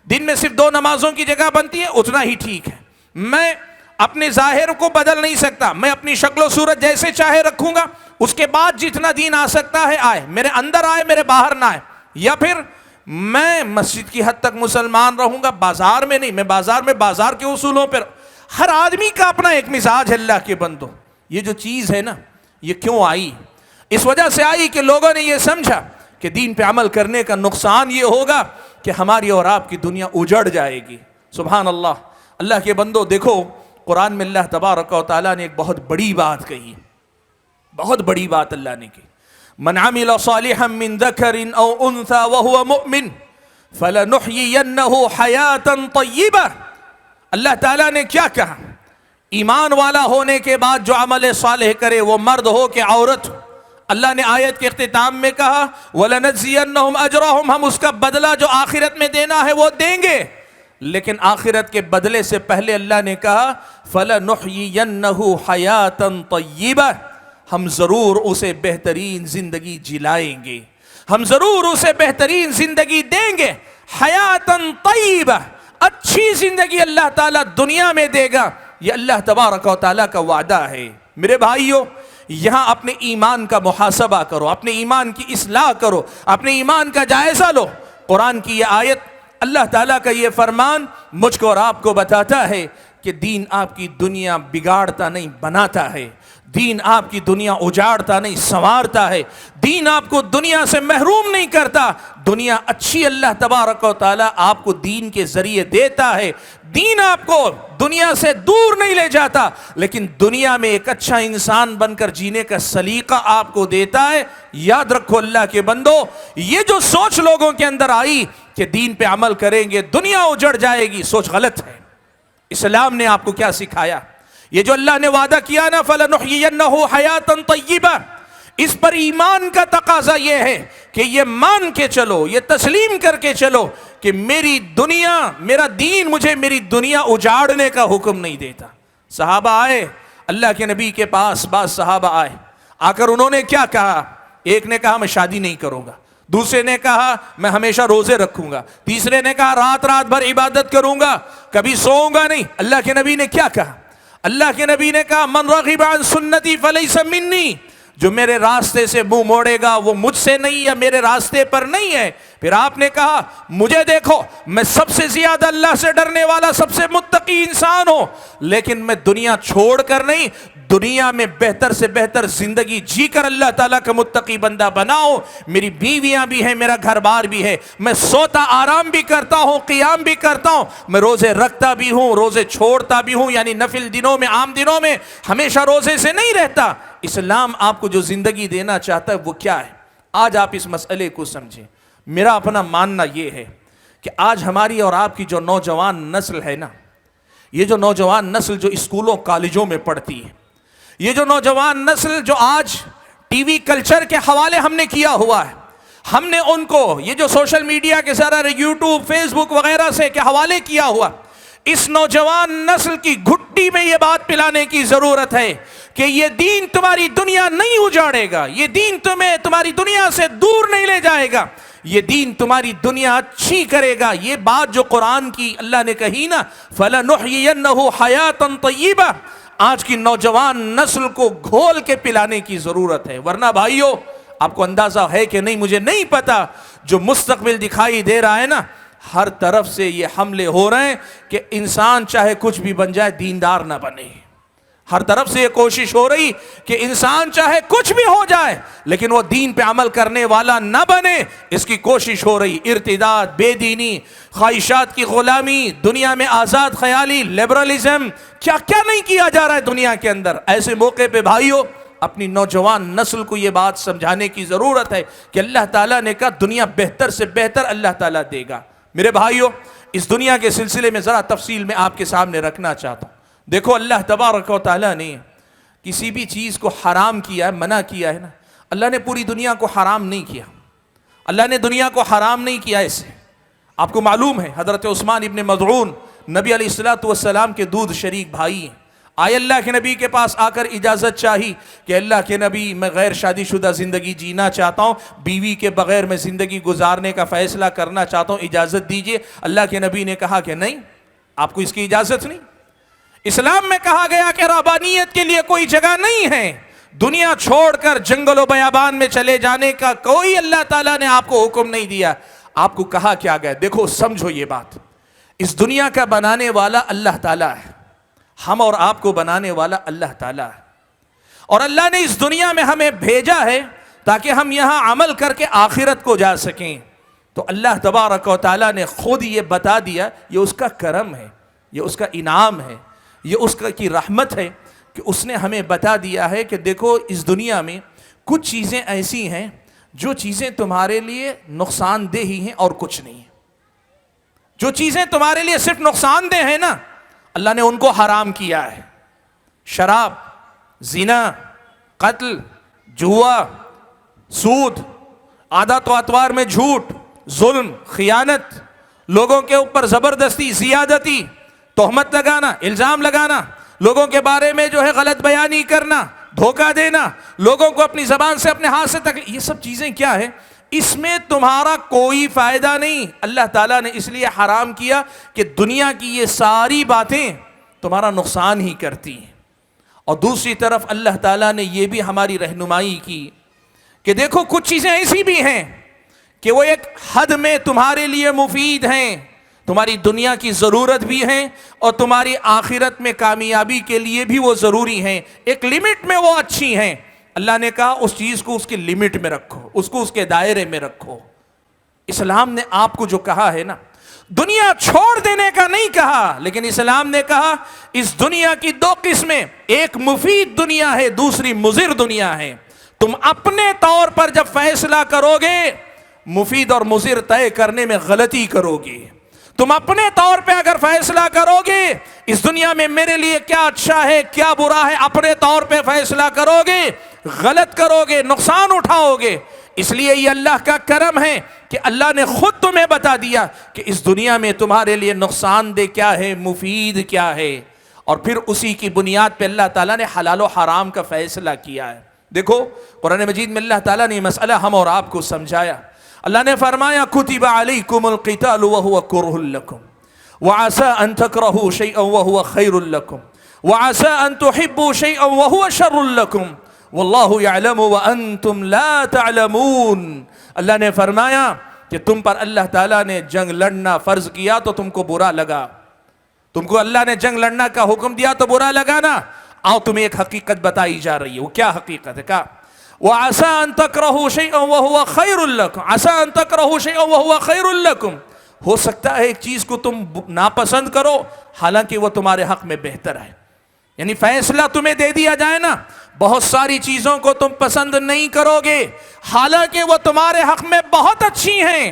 دن میں صرف 2 نمازوں کی جگہ بنتی ہے، اتنا ہی ٹھیک ہے۔ میں اپنے ظاہر کو بدل نہیں سکتا، میں اپنی شکل و صورت جیسے چاہے رکھوں گا، اس کے بعد جتنا دین آ سکتا ہے آئے، میرے اندر آئے میرے باہر نہ آئے۔ یا پھر میں مسجد کی حد تک مسلمان رہوں گا، بازار میں نہیں، میں بازار کے اصولوں پر۔ ہر آدمی کا اپنا ایک مزاج ہے اللہ کے بندو۔ یہ جو چیز ہے نا، یہ کیوں آئی؟ اس وجہ سے آئی کہ لوگوں نے یہ سمجھا کہ دین پہ عمل کرنے کا نقصان یہ ہوگا کہ ہماری اور آپ کی دنیا اجڑ جائے گی۔ سبحان اللہ۔ اللہ کے بندو دیکھو، قرآن میں اللہ تبارک و تعالیٰ نے ایک بہت بڑی بات کہی، بہت بڑی بات اللہ نے کی۔ من عمل صالحا من ذکر او انثى وهو مؤمن فلنحيينه حیاتا طیبہ۔ اللہ تعالیٰ نے کیا کہا؟ ایمان والا ہونے کے بعد جو عمل صالح کرے، وہ مرد ہو کہ عورت ہو، اللہ نے آیت کے اختتام میں کہا وَلَنَجْزِيَنَّهُمْ أَجْرَهُمْ، ہم اس کا بدلہ جو آخرت میں دینا ہے وہ دیں گے۔ لیکن آخرت کے بدلے سے پہلے اللہ نے کہا فَلَنُحْيِيَنَّهُ حَيَاةً طَيِّبَةً، ہم ضرور اسے بہترین زندگی جلائیں گے، ہم ضرور اسے بہترین زندگی دیں گے۔ حیاتاً طیبہ، اچھی زندگی اللہ تعالیٰ دنیا میں دے گا، یہ اللہ تبارک و تعالیٰ کا وعدہ ہے۔ میرے بھائیو، یہاں اپنے ایمان کا محاسبہ کرو، اپنے ایمان کی اصلاح کرو، اپنے ایمان کا جائزہ لو۔ قرآن کی یہ آیت، اللہ تعالیٰ کا یہ فرمان مجھ کو اور آپ کو بتاتا ہے کہ دین آپ کی دنیا بگاڑتا نہیں، بناتا ہے۔ دین آپ کی دنیا اجاڑتا نہیں، سنوارتا ہے۔ دین آپ کو دنیا سے محروم نہیں کرتا، دنیا اچھی اللہ تبارک و تعالیٰ آپ کو دین کے ذریعے دیتا ہے۔ دین آپ کو دنیا سے دور نہیں لے جاتا، لیکن دنیا میں ایک اچھا انسان بن کر جینے کا سلیقہ آپ کو دیتا ہے۔ یاد رکھو اللہ کے بندو، یہ جو سوچ لوگوں کے اندر آئی کہ دین پہ عمل کریں گے دنیا اجڑ جائے گی، سوچ غلط ہے۔ اسلام نے آپ کو کیا سکھایا؟ یہ جو اللہ نے وعدہ کیا نا فَلَنُحْيِيَنَّهُ حَيَاةً طَيِّبَةً، اس پر ایمان کا تقاضا یہ ہے کہ یہ مان کے چلو، یہ تسلیم کر کے چلو کہ میری دنیا، میرا دین مجھے میری دنیا اجاڑنے کا حکم نہیں دیتا۔ صحابہ آئے اللہ کے نبی کے پاس، بعض صحابہ آئے، آ کر انہوں نے کیا کہا؟ ایک نے کہا میں شادی نہیں کروں گا، دوسرے نے کہا میں ہمیشہ روزے رکھوں گا، تیسرے نے کہا رات رات بھر عبادت کروں گا، کبھی سوؤں گا نہیں۔ اللہ کے نبی نے کیا کہا؟ اللہ کے نبی نے کہا من رغب عن سنتی فلیس منی، جو میرے راستے سے منہ موڑے گا وہ مجھ سے نہیں، یا میرے راستے پر نہیں ہے۔ پھر آپ نے کہا مجھے دیکھو، میں سب سے زیادہ اللہ سے ڈرنے والا، سب سے متقی انسان ہوں، لیکن میں دنیا چھوڑ کر نہیں، دنیا میں بہتر سے بہتر زندگی جی کر اللہ تعالیٰ کا متقی بندہ بناؤ۔ میری بیویاں بھی ہیں، میرا گھر بار بھی ہے، میں سوتا آرام بھی کرتا ہوں، قیام بھی کرتا ہوں، میں روزے رکھتا بھی ہوں، روزے چھوڑتا بھی ہوں، یعنی نفل دنوں میں، عام دنوں میں ہمیشہ روزے سے نہیں رہتا۔ اسلام آپ کو جو زندگی دینا چاہتا ہے وہ کیا ہے؟ آج آپ اس مسئلے کو سمجھیں۔ میرا اپنا ماننا یہ ہے کہ آج ہماری اور آپ کی جو نوجوان نسل ہے نا، یہ جو نوجوان نسل جو اسکولوں کالجوں میں پڑھتی ہے، یہ جو نوجوان نسل جو آج ٹی وی کلچر کے حوالے ہم نے کیا ہوا ہے، ہم نے ان کو یہ جو سوشل میڈیا کے ذرائع یوٹیوب فیس بک وغیرہ سے کے حوالے کیا ہوا، اس نوجوان نسل کی گھٹی میں یہ بات پلانے کی ضرورت ہے کہ یہ دین تمہاری دنیا نہیں اجاڑے گا، یہ دین تمہیں تمہاری دنیا سے دور نہیں لے جائے گا، یہ دین تمہاری دنیا اچھی کرے گا۔ یہ بات جو قرآن کی اللہ نے کہی نا فَلَنُحْيِيَنَّهُ حَيَاةً طَيِّبَةً، آج کی نوجوان نسل کو گھول کے پلانے کی ضرورت ہے۔ ورنہ بھائیو، آپ کو اندازہ ہے کہ نہیں مجھے نہیں پتا، جو مستقبل دکھائی دے رہا ہے نا، ہر طرف سے یہ حملے ہو رہے ہیں کہ انسان چاہے کچھ بھی بن جائے دیندار نہ بنے۔ ہر طرف سے یہ کوشش ہو رہی کہ انسان چاہے کچھ بھی ہو جائے لیکن وہ دین پہ عمل کرنے والا نہ بنے، اس کی کوشش ہو رہی۔ ارتداد، بے دینی، خواہشات کی غلامی، دنیا میں آزاد خیالی، لبرلزم، کیا کیا نہیں کیا جا رہا ہے دنیا کے اندر۔ ایسے موقع پہ بھائیوں اپنی نوجوان نسل کو یہ بات سمجھانے کی ضرورت ہے کہ اللہ تعالیٰ نے کہا دنیا بہتر سے بہتر اللہ تعالیٰ دے گا۔ میرے بھائیوں اس دنیا کے سلسلے میں ذرا تفصیل میں آپ کے سامنے رکھنا چاہتا ہوں۔ دیکھو اللہ تبارک و تعالیٰ نے کسی بھی چیز کو حرام کیا ہے، منع کیا ہے نا، اللہ نے پوری دنیا کو حرام نہیں کیا، اللہ نے دنیا کو حرام نہیں کیا اسے۔ آپ کو معلوم ہے حضرت عثمان ابن مظعون نبی علیہ السلام کے دودھ شریک بھائی ہیں، آئے اللہ کے نبی کے پاس آ کر اجازت چاہی کہ اللہ کے نبی میں غیر شادی شدہ زندگی جینا چاہتا ہوں، بیوی کے بغیر میں زندگی گزارنے کا فیصلہ کرنا چاہتا ہوں، اجازت دیجئے۔ اللہ کے نبی نے کہا کہ نہیں، آپ کو اس کی اجازت نہیں۔ اسلام میں کہا گیا کہ رہبانیت کے لیے کوئی جگہ نہیں ہے، دنیا چھوڑ کر جنگل و بیابان میں چلے جانے کا کوئی اللہ تعالیٰ نے آپ کو حکم نہیں دیا۔ آپ کو کہا کیا گیا؟ دیکھو سمجھو یہ بات، اس دنیا کا بنانے والا اللہ تعالیٰ ہے، ہم اور آپ کو بنانے والا اللہ تعالیٰ ہے، اور اللہ نے اس دنیا میں ہمیں بھیجا ہے تاکہ ہم یہاں عمل کر کے آخرت کو جا سکیں۔ تو اللہ تبارک و تعالیٰ نے خود یہ بتا دیا، یہ اس کا کرم ہے، یہ اس کا انعام ہے، یہ اس کی رحمت ہے کہ اس نے ہمیں بتا دیا ہے کہ دیکھو اس دنیا میں کچھ چیزیں ایسی ہیں جو چیزیں تمہارے لیے نقصان دہ ہی ہیں اور کچھ نہیں ہیں۔ جو چیزیں تمہارے لیے صرف نقصان دہ ہیں نا، اللہ نے ان کو حرام کیا ہے۔ شراب، زنا، قتل، جوا، سود، عادت و اطوار میں جھوٹ، ظلم، خیانت، لوگوں کے اوپر زبردستی، زیادتی، تہمت لگانا، الزام لگانا، لوگوں کے بارے میں جو ہے غلط بیانی کرنا، دھوکہ دینا، لوگوں کو اپنی زبان سے اپنے ہاتھ سے تکلیف، یہ سب چیزیں کیا ہے؟ اس میں تمہارا کوئی فائدہ نہیں۔ اللہ تعالیٰ نے اس لیے حرام کیا کہ دنیا کی یہ ساری باتیں تمہارا نقصان ہی کرتی ہیں۔ اور دوسری طرف اللہ تعالیٰ نے یہ بھی ہماری رہنمائی کی کہ دیکھو کچھ چیزیں ایسی بھی ہیں کہ وہ ایک حد میں تمہارے لیے مفید ہیں، تمہاری دنیا کی ضرورت بھی ہیں اور تمہاری آخرت میں کامیابی کے لیے بھی وہ ضروری ہیں، ایک لمٹ میں وہ اچھی ہیں۔ اللہ نے کہا اس چیز کو اس کی لمٹ میں رکھو، اس کو اس کے دائرے میں رکھو۔ اسلام نے آپ کو جو کہا ہے نا، دنیا چھوڑ دینے کا نہیں کہا، لیکن اسلام نے کہا اس دنیا کی دو قسمیں، ایک مفید دنیا ہے، دوسری مضر دنیا ہے۔ تم اپنے طور پر جب فیصلہ کرو گے مفید اور مضر طے کرنے میں غلطی کرو گے۔ تم اپنے طور پہ اگر فیصلہ کرو گے اس دنیا میں میرے لیے کیا اچھا ہے کیا برا ہے، اپنے طور پہ فیصلہ کرو گے، غلط کرو گے، نقصان اٹھاؤ گے۔ اس لیے یہ اللہ کا کرم ہے کہ اللہ نے خود تمہیں بتا دیا کہ اس دنیا میں تمہارے لیے نقصان دہ کیا ہے، مفید کیا ہے، اور پھر اسی کی بنیاد پہ اللہ تعالیٰ نے حلال و حرام کا فیصلہ کیا ہے۔ دیکھو قرآن مجید میں اللہ تعالیٰ نے یہ مسئلہ ہم اور آپ کو سمجھایا۔ اللہ نے فرمایا کتب علیکم القتال وہو کرہ لکم وعسى ان تکرہوا شیئا وہو خیر لکم وعسى ان تحبوا شیئا وہو شر لکم واللہ یعلم وانتم لا تعلمون۔ اللہ نے فرمایا کہ تم پر اللہ تعالیٰ نے جنگ لڑنا فرض کیا تو تم کو برا لگا، تم کو اللہ نے جنگ لڑنا کا حکم دیا تو برا لگا نا۔ آؤ تمہیں ایک حقیقت بتائی جا رہی ہے، وہ کیا حقیقت ہے؟ کہا وَعَسَىٰ أَن تَكْرَهُوا شَيْئًا وَهُوَ خَيْرٌ لَكُمْ، عَسَىٰ أَن تَكْرَهُوا شَيْئًا وَهُوَ خَيْرٌ لَكُمْ، ہو سکتا ہے ایک چیز کو تم ناپسند کرو حالانکہ وہ تمہارے حق میں بہتر ہے۔ یعنی فیصلہ تمہیں دے دیا جائے نا، بہت ساری چیزوں کو تم پسند نہیں کرو گے حالانکہ وہ تمہارے حق میں بہت اچھی ہیں۔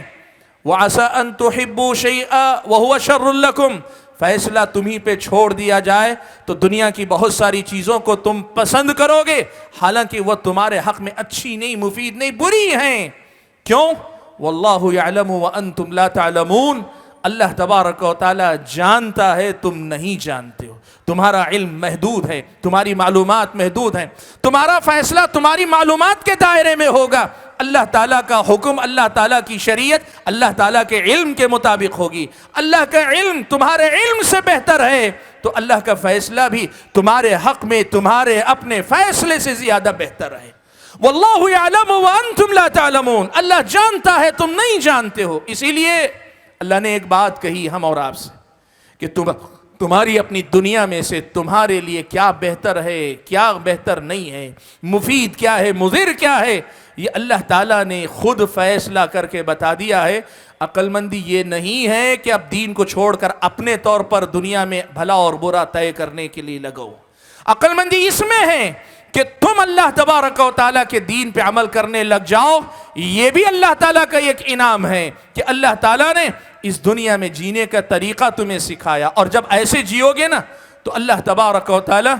وَعَسَىٰ أَن تُحِبُّوا شَيْئًا وَهُوَ شَرٌ لَكُمْ، فیصلہ تمہیں پہ چھوڑ دیا جائے تو دنیا کی بہت ساری چیزوں کو تم پسند کرو گے حالانکہ وہ تمہارے حق میں اچھی نہیں، مفید نہیں، بری ہیں۔ کیوں؟ واللہ یعلم وانتم لا تعلمون، اللہ تبارک و تعالی جانتا ہے تم نہیں جانتے ہو، تمہارا علم محدود ہے، تمہاری معلومات محدود ہیں، تمہارا فیصلہ تمہاری معلومات کے دائرے میں ہوگا، اللہ تعالیٰ کا حکم، اللہ تعالیٰ کی شریعت اللہ تعالیٰ کے علم کے مطابق ہوگی۔ اللہ کا علم تمہارے علم سے بہتر ہے تو اللہ کا فیصلہ بھی تمہارے حق میں تمہارے اپنے فیصلے سے زیادہ بہتر ہے۔ واللہ یعلم وانتم لا تعلمون، اللہ جانتا ہے تم نہیں جانتے ہو۔ اسی لیے اللہ نے ایک بات کہی ہم اور آپ سے کہ تمہاری اپنی دنیا میں سے تمہارے لیے کیا بہتر ہے کیا بہتر نہیں ہے، مفید کیا ہے مضر کیا ہے، یہ اللہ تعالیٰ نے خود فیصلہ کر کے بتا دیا ہے۔ عقل مندی یہ نہیں ہے کہ اب دین کو چھوڑ کر اپنے طور پر دنیا میں بھلا اور برا طے کرنے کے لیے لگو۔ عقل مندی اس میں ہے کہ تم اللہ تبارک و تعالیٰ کے دین پہ عمل کرنے لگ جاؤ۔ یہ بھی اللہ تعالیٰ کا ایک انعام ہے کہ اللہ تعالیٰ نے اس دنیا میں جینے کا طریقہ تمہیں سکھایا، اور جب ایسے جیو گے نا تو اللہ تبارک و تعالیٰ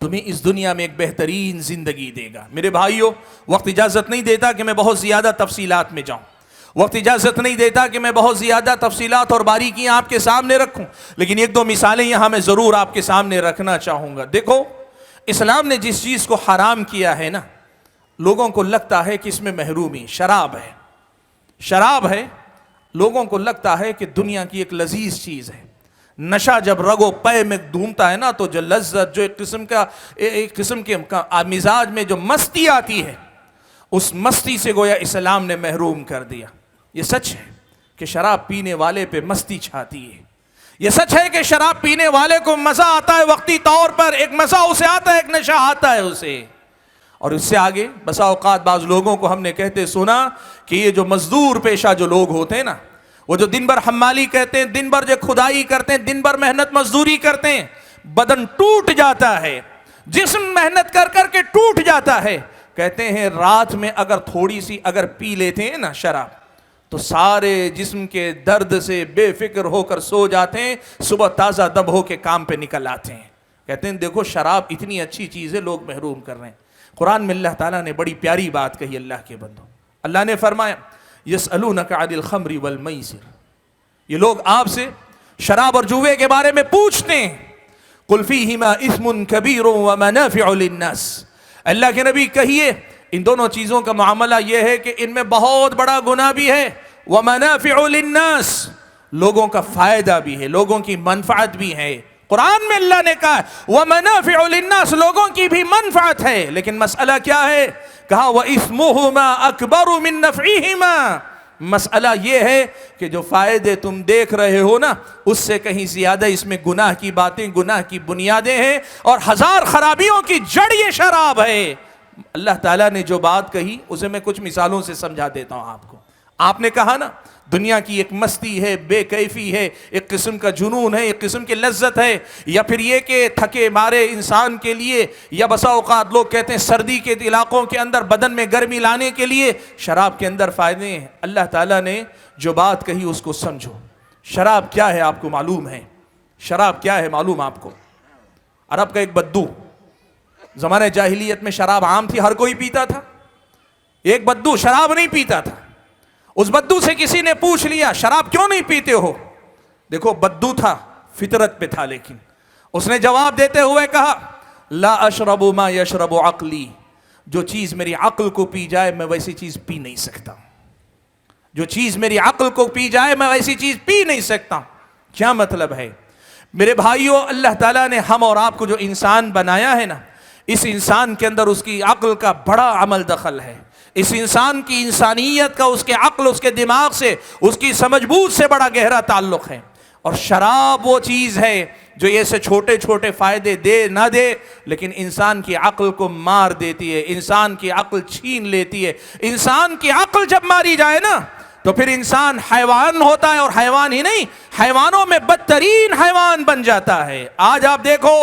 تمہیں اس دنیا میں ایک بہترین زندگی دے گا۔ میرے بھائیو، وقت اجازت نہیں دیتا کہ میں بہت زیادہ تفصیلات میں جاؤں، وقت اجازت نہیں دیتا کہ میں بہت زیادہ تفصیلات اور باریکیاں آپ کے سامنے رکھوں، لیکن ایک دو مثالیں یہاں میں ضرور آپ کے سامنے رکھنا چاہوں گا۔ دیکھو، اسلام نے جس چیز کو حرام کیا ہے نا، لوگوں کو لگتا ہے کہ اس میں محرومی، شراب ہے، شراب ہے، لوگوں کو لگتا ہے کہ دنیا کی ایک لذیذ چیز ہے۔ نشہ جب رگو پے میں دھومتا ہے نا تو جو لذت، جو ایک قسم کے مزاج میں جو مستی آتی ہے، اس مستی سے گویا اسلام نے محروم کر دیا۔ یہ سچ ہے کہ شراب پینے والے پہ مستی چھاتی ہے، یہ سچ ہے کہ شراب پینے والے کو مزہ آتا ہے، وقتی طور پر ایک مزہ اسے آتا ہے، ایک نشہ آتا ہے اسے۔ اور اس سے آگے بسا اوقات بعض لوگوں کو ہم نے کہتے سنا کہ یہ جو مزدور پیشہ جو لوگ ہوتے ہیں نا، وہ جو دن بھر حمالی کہتے ہیں، دن بھر جو کھدائی کرتے ہیں، دن بھر محنت مزدوری کرتے ہیں، بدن ٹوٹ جاتا ہے، جسم محنت کر کر کے ٹوٹ جاتا ہے، کہتے ہیں رات میں اگر تھوڑی سی اگر پی لیتے ہیں نا شراب تو سارے جسم کے درد سے بے فکر ہو کر سو جاتے ہیں، صبح تازہ دم ہو کے کام پہ نکل آتے ہیں۔ کہتے ہیں دیکھو شراب اتنی اچھی چیز ہے، لوگ محروم کر رہے ہیں۔ قرآن میں اللہ تعالیٰ نے بڑی پیاری بات کہی، اللہ کے بندو، اللہ نے فرمایا یسألونک عن الخمر والمیسر، یہ لوگ آپ سے شراب اور جوے کے بارے میں پوچھتے ہیں، قل فیہما اثم کبیر ومنافع للناس، اللہ کے نبی کہیے ان دونوں چیزوں کا معاملہ یہ ہے کہ ان میں بہت بڑا گناہ بھی ہے، ومنافع للناس، لوگوں کا فائدہ بھی ہے، لوگوں کی منفعت بھی ہے۔ قرآن میں اللہ نے کہا ومنافع للناس، لوگوں کی بھی منفعت ہے، لیکن مسئلہ کیا ہے؟ کہا وَإِثْمُهُمَا أَكْبَرُ مِن نَفْعِهِمَا، مسئلہ یہ ہے کہ جو فائدے تم دیکھ رہے ہو نا اس سے کہیں زیادہ اس میں گناہ کی باتیں، گناہ کی بنیادیں ہیں، اور ہزار خرابیوں کی جڑ یہ شراب ہے۔ اللہ تعالیٰ نے جو بات کہی اسے میں کچھ مثالوں سے سمجھا دیتا ہوں آپ کو۔ آپ نے کہا نا دنیا کی ایک مستی ہے، بے کیفی ہے، ایک قسم کا جنون ہے، ایک قسم کی لذت ہے، یا پھر یہ کہ تھکے مارے انسان کے لیے، یا بسا اوقات لوگ کہتے ہیں سردی کے علاقوں کے اندر بدن میں گرمی لانے کے لیے شراب کے اندر فائدے ہیں۔ اللہ تعالیٰ نے جو بات کہی اس کو سمجھو۔ شراب کیا ہے آپ کو معلوم ہے؟ شراب کیا ہے معلوم آپ کو؟ عرب کا ایک بدو، زمانہ جاہلیت میں شراب عام تھی، ہر کوئی پیتا تھا، ایک بدو شراب نہیں پیتا تھا۔ اس بدو سے کسی نے پوچھ لیا شراب کیوں نہیں پیتے ہو؟ دیکھو بدو تھا، فطرت پہ تھا، لیکن اس نے جواب دیتے ہوئے کہا لا اشرب ما یشرب عقلی، جو چیز میری عقل کو پی جائے میں ویسی چیز پی نہیں سکتا، جو چیز میری عقل کو پی جائے میں ویسی چیز پی نہیں سکتا۔ کیا مطلب ہے؟ میرے بھائیوں، اللہ تعالیٰ نے ہم اور آپ کو جو انسان بنایا ہے نا، اس انسان کے اندر اس کی عقل کا بڑا عمل دخل ہے، اس انسان کی انسانیت کا اس کے عقل، اس کے دماغ سے، اس کی سمجھ بوجھ سے بڑا گہرا تعلق ہے۔ اور شراب وہ چیز ہے جو ایسے چھوٹے چھوٹے فائدے دے نہ دے لیکن انسان کی عقل کو مار دیتی ہے، انسان کی عقل چھین لیتی ہے۔ انسان کی عقل جب ماری جائے نا تو پھر انسان حیوان ہوتا ہے، اور حیوان ہی نہیں، حیوانوں میں بدترین حیوان بن جاتا ہے۔ آج آپ دیکھو،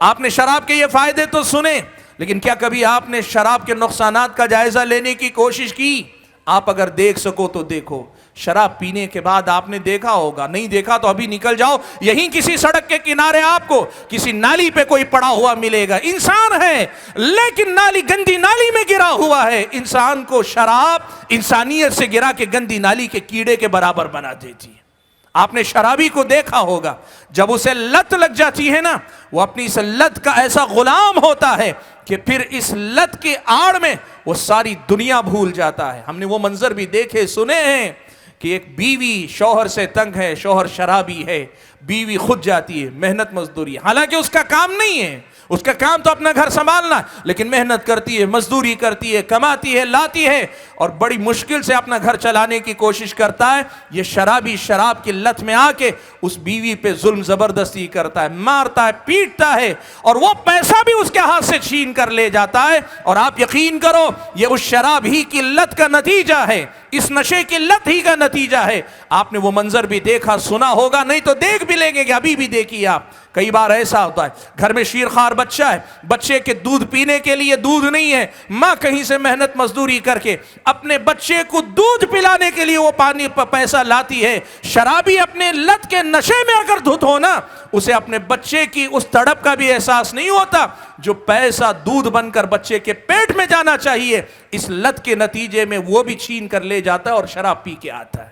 آپ نے شراب کے یہ فائدے تو سنے، لیکن کیا کبھی آپ نے شراب کے نقصانات کا جائزہ لینے کی کوشش کی؟ آپ اگر دیکھ سکو تو دیکھو، شراب پینے کے بعد آپ نے دیکھا ہوگا، نہیں دیکھا تو ابھی نکل جاؤ، یہیں کسی سڑک کے کنارے آپ کو کسی نالی پہ کوئی پڑا ہوا ملے گا، انسان ہے لیکن نالی، گندی نالی میں گرا ہوا ہے۔ انسان کو شراب انسانیت سے گرا کے گندی نالی کے کیڑے کے برابر بنا دیتی ہے۔ آپ نے شرابی کو دیکھا ہوگا، جب اسے لت لگ جاتی ہے نا، وہ اپنی اس لت کا ایسا غلام ہوتا ہے کہ پھر اس لت کے آڑ میں وہ ساری دنیا بھول جاتا ہے۔ ہم نے وہ منظر بھی دیکھے سنے ہیں کہ ایک بیوی شوہر سے تنگ ہے، شوہر شرابی ہے، بیوی خود جاتی ہے محنت مزدوری، حالانکہ اس کا کام نہیں ہے، اس کا کام تو اپنا گھر سنبھالنا ہے، لیکن محنت کرتی ہے، مزدوری کرتی ہے، کماتی ہے، لاتی ہے اور بڑی مشکل سے اپنا گھر چلانے کی کوشش کرتا ہے۔ یہ شرابی شراب کی لت میں آ کے اس بیوی پہ ظلم زبردستی کرتا ہے، مارتا ہے، پیٹتا ہے اور وہ پیسہ بھی اس کے ہاتھ سے چھین کر لے جاتا ہے۔ اور آپ یقین کرو یہ اس شراب ہی کی لت کا نتیجہ ہے، اس نشے کی لت ہی کا نتیجہ ہے۔ آپ نے وہ منظر بھی دیکھا سنا ہوگا، نہیں تو دیکھ بھی لیں گے کہ ابھی بھی دیکھیے آپ، کئی بار ایسا ہوتا ہے گھر میں شیرخوار بچہ ہے، بچے کے دودھ پینے کے لیے دودھ نہیں ہے، ماں کہیں سے محنت مزدوری کر کے اپنے بچے کو دودھ پلانے کے لیے وہ پانی پیسہ لاتی ہے۔ شرابی اپنے لت کے نشے میں اگر دھت ہونا، اسے اپنے بچے کی اس تڑپ کا بھی احساس نہیں ہوتا جو پیسہ دودھ بن کر بچے کے پیٹ میں جانا چاہیے، اس لت کے نتیجے میں وہ بھی چھین کر لے جاتا ہے اور شراب پی کے آتا ہے۔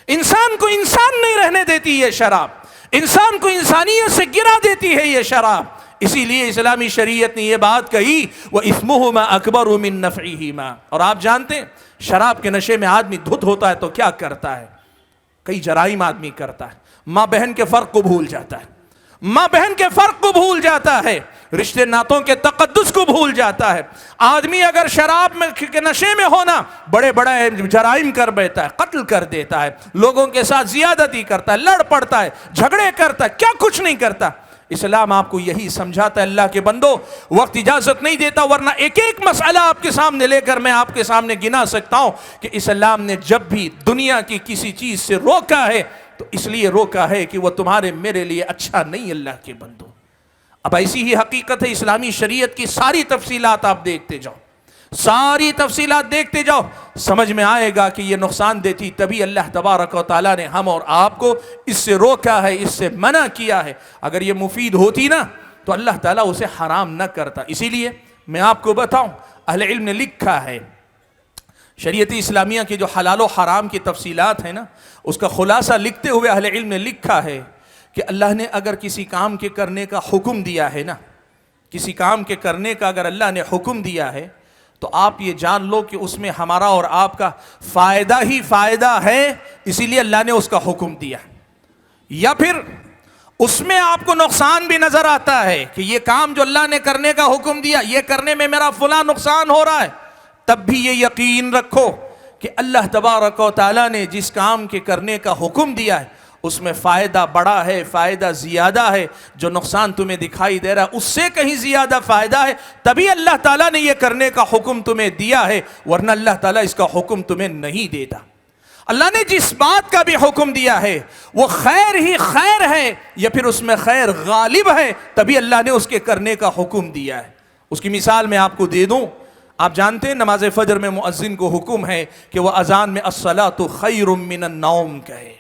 انسان کو انسان نہیں رہنے دیتی یہ شراب، انسان کو انسانیت سے گرا دیتی ہے یہ شراب۔ اسی لیے اسلامی شریعت نے یہ بات کہی وَإِثْمُهُمَا أَكْبَرُ مِن نَفْعِهِمَا۔ اور آپ جانتے ہیں شراب کے نشے میں آدمی دھت ہوتا ہے تو کیا کرتا ہے؟ کئی جرائم آدمی کرتا ہے، ماں بہن کے فرق کو بھول جاتا ہے، ماں بہن کے فرق کو بھول جاتا ہے، رشتے ناتوں کے تقدس کو بھول جاتا ہے۔ آدمی اگر شراب میں کے نشے میں ہونا بڑے بڑے جرائم کر بیٹھتا ہے، قتل کر دیتا ہے، لوگوں کے ساتھ زیادتی کرتا ہے، لڑ پڑتا ہے، جھگڑے کرتا ہے، کیا کچھ نہیں کرتا۔ اسلام آپ کو یہی سمجھاتا ہے اللہ کے بندو، وقت اجازت نہیں دیتا ورنہ ایک ایک مسئلہ آپ کے سامنے لے کر میں آپ کے سامنے گنا سکتا ہوں کہ اسلام نے جب بھی دنیا کی کسی چیز سے روکا ہے تو اس لیے روکا ہے کہ وہ تمہارے میرے لیے اچھا نہیں۔ اللہ کے بندو اب ایسی ہی حقیقت ہے، اسلامی شریعت کی ساری تفصیلات آپ دیکھتے جاؤ، ساری تفصیلات دیکھتے جاؤ، سمجھ میں آئے گا کہ یہ نقصان دیتی، تبھی اللہ تبارک و تعالیٰ نے ہم اور آپ کو اس سے روکا ہے، اس سے منع کیا ہے۔ اگر یہ مفید ہوتی نا تو اللہ تعالیٰ اسے حرام نہ کرتا۔ اسی لیے میں آپ کو بتاؤں، اہل علم نے لکھا ہے، شریعت اسلامیہ کی جو حلال و حرام کی تفصیلات ہیں نا، اس کا خلاصہ لکھتے ہوئے اہل علم نے لکھا ہے کہ اللہ نے اگر کسی کام کے کرنے کا حکم دیا ہے نا، کسی کام کے کرنے کا اگر اللہ نے حکم دیا ہے تو آپ یہ جان لو کہ اس میں ہمارا اور آپ کا فائدہ ہی فائدہ ہے، اسی لیے اللہ نے اس کا حکم دیا۔ یا پھر اس میں آپ کو نقصان بھی نظر آتا ہے کہ یہ کام جو اللہ نے کرنے کا حکم دیا، یہ کرنے میں میرا فلاں نقصان ہو رہا ہے، تب بھی یہ یقین رکھو کہ اللہ تبارک و تعالیٰ نے جس کام کے کرنے کا حکم دیا ہے اس میں فائدہ بڑا ہے، فائدہ زیادہ ہے، جو نقصان تمہیں دکھائی دے رہا ہے اس سے کہیں زیادہ فائدہ ہے، تبھی اللہ تعالیٰ نے یہ کرنے کا حکم تمہیں دیا ہے، ورنہ اللہ تعالیٰ اس کا حکم تمہیں نہیں دیتا۔ اللہ نے جس بات کا بھی حکم دیا ہے وہ خیر ہی خیر ہے یا پھر اس میں خیر غالب ہے، تبھی اللہ نے اس کے کرنے کا حکم دیا ہے۔ اس کی مثال میں آپ کو دے دوں، آپ جانتے ہیں نماز فجر میں مؤذن کو حکم ہے کہ وہ اذان میں الصلاۃ خیر من النوم کہے۔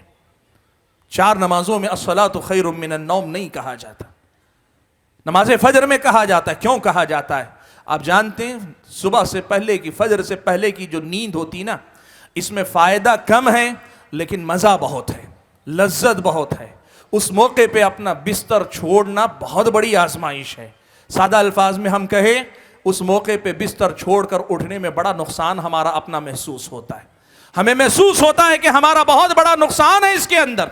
4 نمازوں میں الصلاۃ خیر من النوم نہیں کہا جاتا، نماز فجر میں کہا جاتا ہے۔ کیوں کہا جاتا ہے؟ آپ جانتے ہیں صبح سے پہلے کی، فجر سے پہلے کی جو نیند ہوتی نا، اس میں فائدہ کم ہے لیکن مزہ بہت ہے، لذت بہت ہے۔ اس موقع پہ اپنا بستر چھوڑنا بہت بڑی آزمائش ہے۔ سادہ الفاظ میں ہم کہیں اس موقع پہ بستر چھوڑ کر اٹھنے میں بڑا نقصان ہمارا اپنا محسوس ہوتا ہے، ہمیں محسوس ہوتا ہے کہ ہمارا بہت بڑا نقصان ہے اس کے اندر،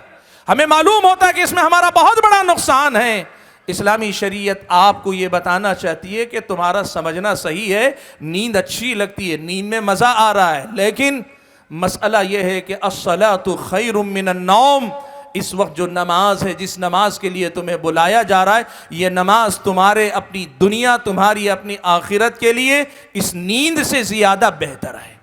ہمیں معلوم ہوتا ہے کہ اس میں ہمارا بہت بڑا نقصان ہے۔ اسلامی شریعت آپ کو یہ بتانا چاہتی ہے کہ تمہارا سمجھنا صحیح ہے، نیند اچھی لگتی ہے، نیند میں مزہ آ رہا ہے، لیکن مسئلہ یہ ہے کہ الصلاۃ خیر من النوم، اس وقت جو نماز ہے، جس نماز کے لیے تمہیں بلایا جا رہا ہے، یہ نماز تمہارے اپنی دنیا، تمہاری اپنی آخرت کے لیے اس نیند سے زیادہ بہتر ہے۔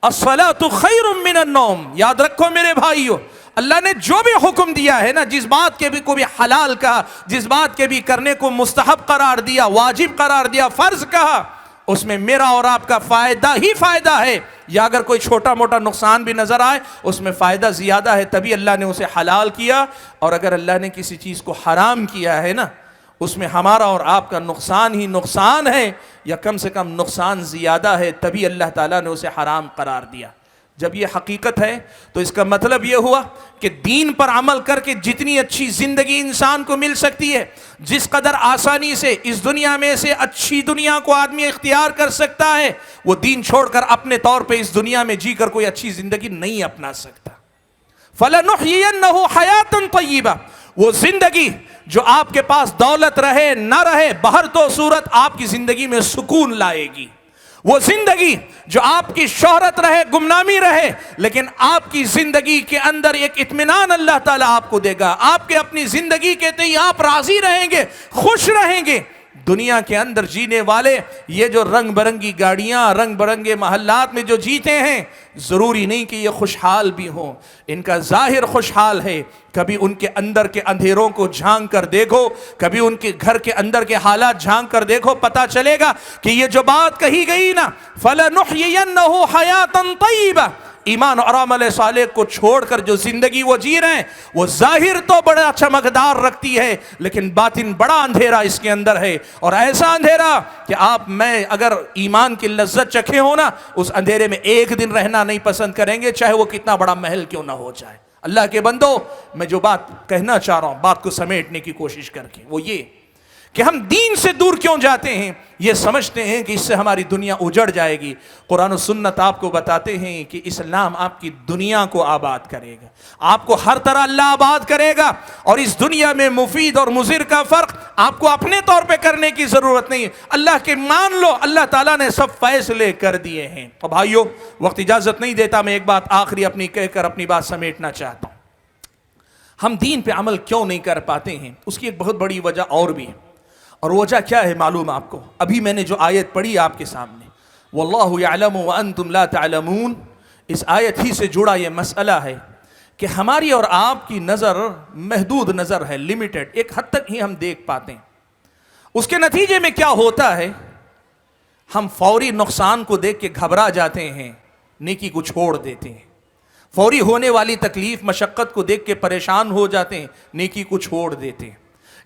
الصلاۃ خیر من النوم، یاد رکھو میرے بھائیو، اللہ نے جو بھی حکم دیا ہے نا، جس بات کے بھی کو بھی حلال کہا، جس بات کے بھی کرنے کو مستحب قرار دیا، واجب قرار دیا، فرض کہا، اس میں میرا اور آپ کا فائدہ ہی فائدہ ہے، یا اگر کوئی چھوٹا موٹا نقصان بھی نظر آئے اس میں فائدہ زیادہ ہے، تبھی اللہ نے اسے حلال کیا۔ اور اگر اللہ نے کسی چیز کو حرام کیا ہے نا، اس میں ہمارا اور آپ کا نقصان ہی نقصان ہے یا کم سے کم نقصان زیادہ ہے، تبھی اللہ تعالیٰ نے اسے حرام قرار دیا۔ جب یہ حقیقت ہے تو اس کا مطلب یہ ہوا کہ دین پر عمل کر کے جتنی اچھی زندگی انسان کو مل سکتی ہے، جس قدر آسانی سے اس دنیا میں سے اچھی دنیا کو آدمی اختیار کر سکتا ہے، وہ دین چھوڑ کر اپنے طور پہ اس دنیا میں جی کر کوئی اچھی زندگی نہیں اپنا سکتا۔ فَلَنُحْيِيَنَّهُ حَيَاةً طَيِّبَةً، وہ زندگی جو آپ کے پاس دولت رہے نہ رہے، بہر تو صورت آپ کی زندگی میں سکون لائے گی۔ وہ زندگی جو آپ کی شہرت رہے، گمنامی رہے، لیکن آپ کی زندگی کے اندر ایک اطمینان اللہ تعالیٰ آپ کو دے گا۔ آپ کے اپنی زندگی کے تئیں آپ راضی رہیں گے، خوش رہیں گے۔ دنیا کے اندر جینے والے یہ جو رنگ برنگی گاڑیاں، رنگ برنگے محلات میں جو جیتے ہیں، ضروری نہیں کہ یہ خوشحال بھی ہوں۔ ان کا ظاہر خوشحال ہے، کبھی ان کے اندر کے اندھیروں کو جھانک کر دیکھو، کبھی ان کے گھر کے اندر کے حالات جھانک کر دیکھو، پتہ چلے گا کہ یہ جو بات کہی گئی نا، فَلَنُحْيِيَنَّهُ حَيَاةً طَيِّبَةً، ایمان اور عمل صالح کو چھوڑ کر جو زندگی وہ جی رہے ہیں، وہ ظاہر تو بڑا چمکدار رکھتی ہے، لیکن باطن بڑا اندھیرا اس کے اندر ہے، اور ایسا اندھیرا کہ آپ میں اگر ایمان کی لذت چکھے ہو نا، اس اندھیرے میں ایک دن رہنا نہیں پسند کریں گے، چاہے وہ کتنا بڑا محل کیوں نہ ہو جائے۔ اللہ کے بندو، میں جو بات کہنا چاہ رہا ہوں، بات کو سمیٹنے کی کوشش کر کے، وہ یہ کہ ہم دین سے دور کیوں جاتے ہیں؟ یہ سمجھتے ہیں کہ اس سے ہماری دنیا اجڑ جائے گی۔ قرآن و سنت آپ کو بتاتے ہیں کہ اسلام آپ کی دنیا کو آباد کرے گا، آپ کو ہر طرح اللہ آباد کرے گا، اور اس دنیا میں مفید اور مضر کا فرق آپ کو اپنے طور پہ کرنے کی ضرورت نہیں ہے، اللہ کے مان لو، اللہ تعالیٰ نے سب فیصلے کر دیے ہیں۔ اور بھائیو، وقت اجازت نہیں دیتا، میں ایک بات آخری اپنی کہہ کر اپنی بات سمیٹنا چاہتا ہوں۔ ہم دین پہ عمل کیوں نہیں کر پاتے ہیں؟ اس کی ایک بہت بڑی وجہ اور بھی ہے، اور وجہ کیا ہے معلوم آپ کو؟ ابھی میں نے جو آیت پڑھی آپ کے سامنے، واللہ یعلم وانتم لا تعلمون، اس آیت ہی سے جڑا یہ مسئلہ ہے کہ ہماری اور آپ کی نظر محدود نظر ہے، لیمیٹڈ، ایک حد تک ہی ہم دیکھ پاتے ہیں۔ اس کے نتیجے میں کیا ہوتا ہے؟ ہم فوری نقصان کو دیکھ کے گھبرا جاتے ہیں، نیکی کو چھوڑ دیتے ہیں۔ فوری ہونے والی تکلیف مشقت کو دیکھ کے پریشان ہو جاتے ہیں، نیکی کو چھوڑ دیتے ہیں۔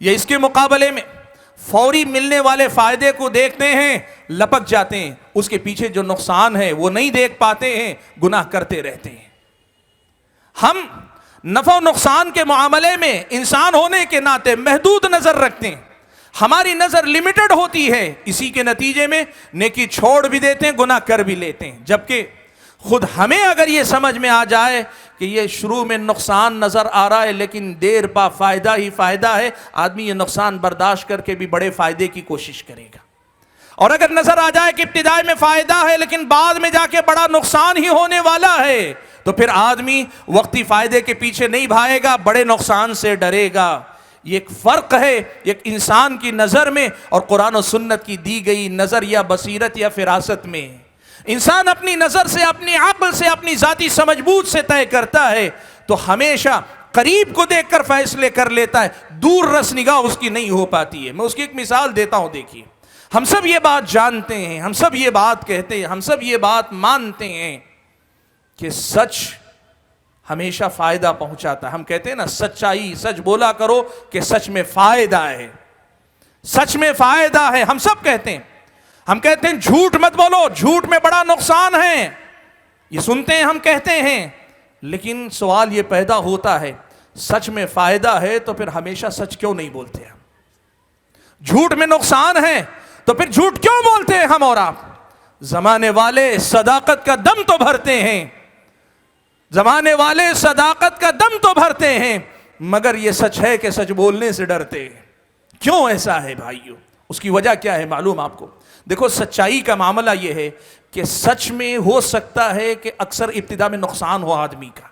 یا اس کے مقابلے میں فوری ملنے والے فائدے کو دیکھتے ہیں، لپک جاتے ہیں، اس کے پیچھے جو نقصان ہے وہ نہیں دیکھ پاتے ہیں، گناہ کرتے رہتے ہیں۔ ہم نفع و نقصان کے معاملے میں انسان ہونے کے ناطے محدود نظر رکھتے ہیں، ہماری نظر لمیٹڈ ہوتی ہے، اسی کے نتیجے میں نیکی چھوڑ بھی دیتے ہیں، گناہ کر بھی لیتے ہیں۔ جبکہ خود ہمیں اگر یہ سمجھ میں آ جائے کہ یہ شروع میں نقصان نظر آ رہا ہے لیکن دیر پا فائدہ ہی فائدہ ہے، آدمی یہ نقصان برداشت کر کے بھی بڑے فائدے کی کوشش کرے گا۔ اور اگر نظر آ جائے کہ ابتدائی میں فائدہ ہے لیکن بعد میں جا کے بڑا نقصان ہی ہونے والا ہے، تو پھر آدمی وقتی فائدے کے پیچھے نہیں بھاگے گا، بڑے نقصان سے ڈرے گا۔ یہ ایک فرق ہے ایک انسان کی نظر میں اور قرآن و سنت کی دی گئی نظر یا بصیرت یا فراست میں۔ انسان اپنی نظر سے، اپنی عقل سے، اپنی ذاتی سمجھ بوجھ سے طے کرتا ہے تو ہمیشہ قریب کو دیکھ کر فیصلے کر لیتا ہے، دور رس نگاہ اس کی نہیں ہو پاتی ہے۔ میں اس کی ایک مثال دیتا ہوں، دیکھیے، ہم سب یہ بات جانتے ہیں، ہم سب یہ بات کہتے ہیں، ہم سب یہ بات مانتے ہیں کہ سچ ہمیشہ فائدہ پہنچاتا ہے۔ ہم کہتے ہیں نا، سچائی، سچ بولا کرو کہ سچ میں فائدہ ہے، سچ میں فائدہ ہے، ہم سب کہتے ہیں۔ ہم کہتے ہیں جھوٹ مت بولو، جھوٹ میں بڑا نقصان ہے، یہ سنتے ہیں، ہم کہتے ہیں، لیکن سوال یہ پیدا ہوتا ہے، سچ میں فائدہ ہے تو پھر ہمیشہ سچ کیوں نہیں بولتے ہم؟ جھوٹ میں نقصان ہے تو پھر جھوٹ کیوں بولتے ہیں ہم اور آپ؟ زمانے والے صداقت کا دم تو بھرتے ہیں، زمانے والے صداقت کا دم تو بھرتے ہیں، مگر یہ سچ ہے کہ سچ بولنے سے ڈرتے ہیں۔ کیوں ایسا ہے بھائیو؟ اس کی وجہ کیا ہے معلوم آپ کو؟ دیکھو، سچائی کا معاملہ یہ ہے کہ سچ میں ہو سکتا ہے کہ اکثر ابتدا میں نقصان ہو آدمی کا،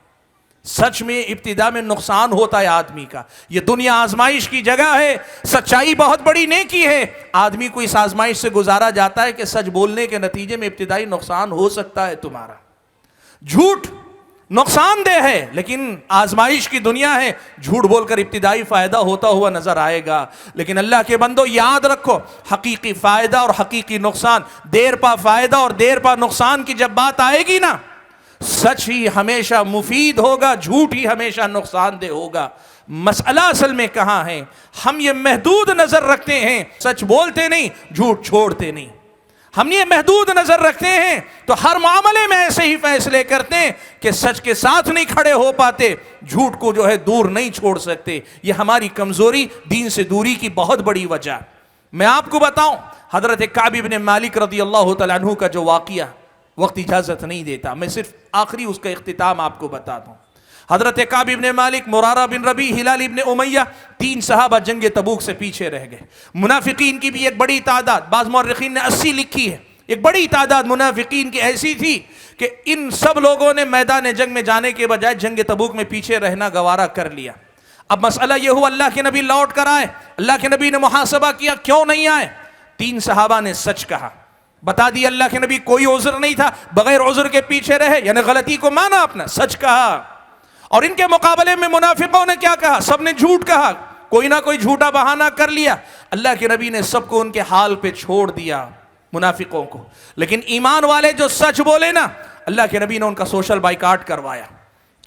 سچ میں ابتدا میں نقصان ہوتا ہے آدمی کا۔ یہ دنیا آزمائش کی جگہ ہے، سچائی بہت بڑی نیکی ہے، آدمی کو اس آزمائش سے گزارا جاتا ہے کہ سچ بولنے کے نتیجے میں ابتدائی نقصان ہو سکتا ہے تمہارا۔ جھوٹ نقصان دہ ہے لیکن آزمائش کی دنیا ہے، جھوٹ بول کر ابتدائی فائدہ ہوتا ہوا نظر آئے گا، لیکن اللہ کے بندو یاد رکھو، حقیقی فائدہ اور حقیقی نقصان، دیر پا فائدہ اور دیر پا نقصان کی جب بات آئے گی نا، سچ ہی ہمیشہ مفید ہوگا، جھوٹ ہی ہمیشہ نقصان دہ ہوگا۔ مسئلہ اصل میں کہاں ہے؟ ہم یہ محدود نظر رکھتے ہیں، سچ بولتے نہیں، جھوٹ چھوڑتے نہیں۔ ہم یہ محدود نظر رکھتے ہیں تو ہر معاملے میں ایسے ہی فیصلے کرتے ہیں کہ سچ کے ساتھ نہیں کھڑے ہو پاتے، جھوٹ کو جو ہے دور نہیں چھوڑ سکتے۔ یہ ہماری کمزوری، دین سے دوری کی بہت بڑی وجہ۔ میں آپ کو بتاؤں، حضرت کعب بن مالک رضی اللہ تعالیٰ عنہ کا جو واقعہ، وقت اجازت نہیں دیتا، میں صرف آخری اس کا اختتام آپ کو بتاتا ہوں۔ حضرت کعب ابن مالک، مرارہ بن ربیع، ہلال ابن امیہ، 3 صحابہ جنگ تبوک سے پیچھے رہ گئے۔ منافقین کی بھی ایک بڑی تعداد، بعض مورخین نے 80 لکھی ہے، ایک بڑی تعداد منافقین کی ایسی تھی کہ ان سب لوگوں نے میدان جنگ میں جانے کے بجائے جنگ تبوک میں پیچھے رہنا گوارا کر لیا۔ اب مسئلہ یہ ہوا اللہ کے نبی لوٹ کر آئے، اللہ کے نبی نے محاسبہ کیا کیوں نہیں آئے؟ 3 صحابہ نے سچ کہا، بتا دیا اللہ کے نبی کوئی عذر نہیں تھا، بغیر عذر کے پیچھے رہے، یعنی غلطی کو مانا اپنا، سچ کہا۔ اور ان کے مقابلے میں منافقوں نے کیا کہا؟ سب نے جھوٹ کہا، کوئی نہ کوئی جھوٹا بہانہ کر لیا۔ اللہ کے نبی نے سب کو ان کے حال پہ چھوڑ دیا، منافقوں کو۔ لیکن ایمان والے جو سچ بولے نا، اللہ کے نبی نے ان کا سوشل بائیکاٹ کروایا۔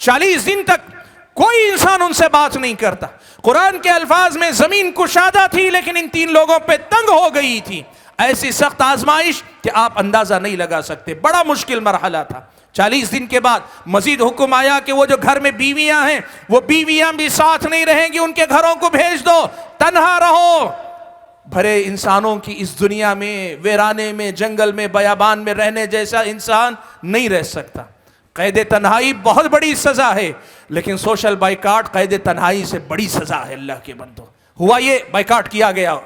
40 دن تک کوئی انسان ان سے بات نہیں کرتا۔ قرآن کے الفاظ میں زمین کشادہ تھی، لیکن ان 3 لوگوں پہ تنگ ہو گئی تھی۔ ایسی سخت آزمائش کہ آپ اندازہ نہیں لگا سکتے، بڑا مشکل مرحلہ تھا۔ 40 دن کے بعد مزید حکم آیا کہ وہ جو گھر میں بیویاں ہیں، وہ بیویاں بھی ساتھ نہیں رہیں گی، ان کے گھروں کو بھیج دو، تنہا رہو۔ بھرے انسانوں کی اس دنیا میں، ویرانے میں، جنگل میں، بیابان میں رہنے جیسا انسان نہیں رہ سکتا۔ قید تنہائی بہت بڑی سزا ہے، لیکن سوشل بائیکاٹ قید تنہائی سے بڑی سزا ہے اللہ کے بندو۔ ہوا یہ، بائیکاٹ کیا گیا،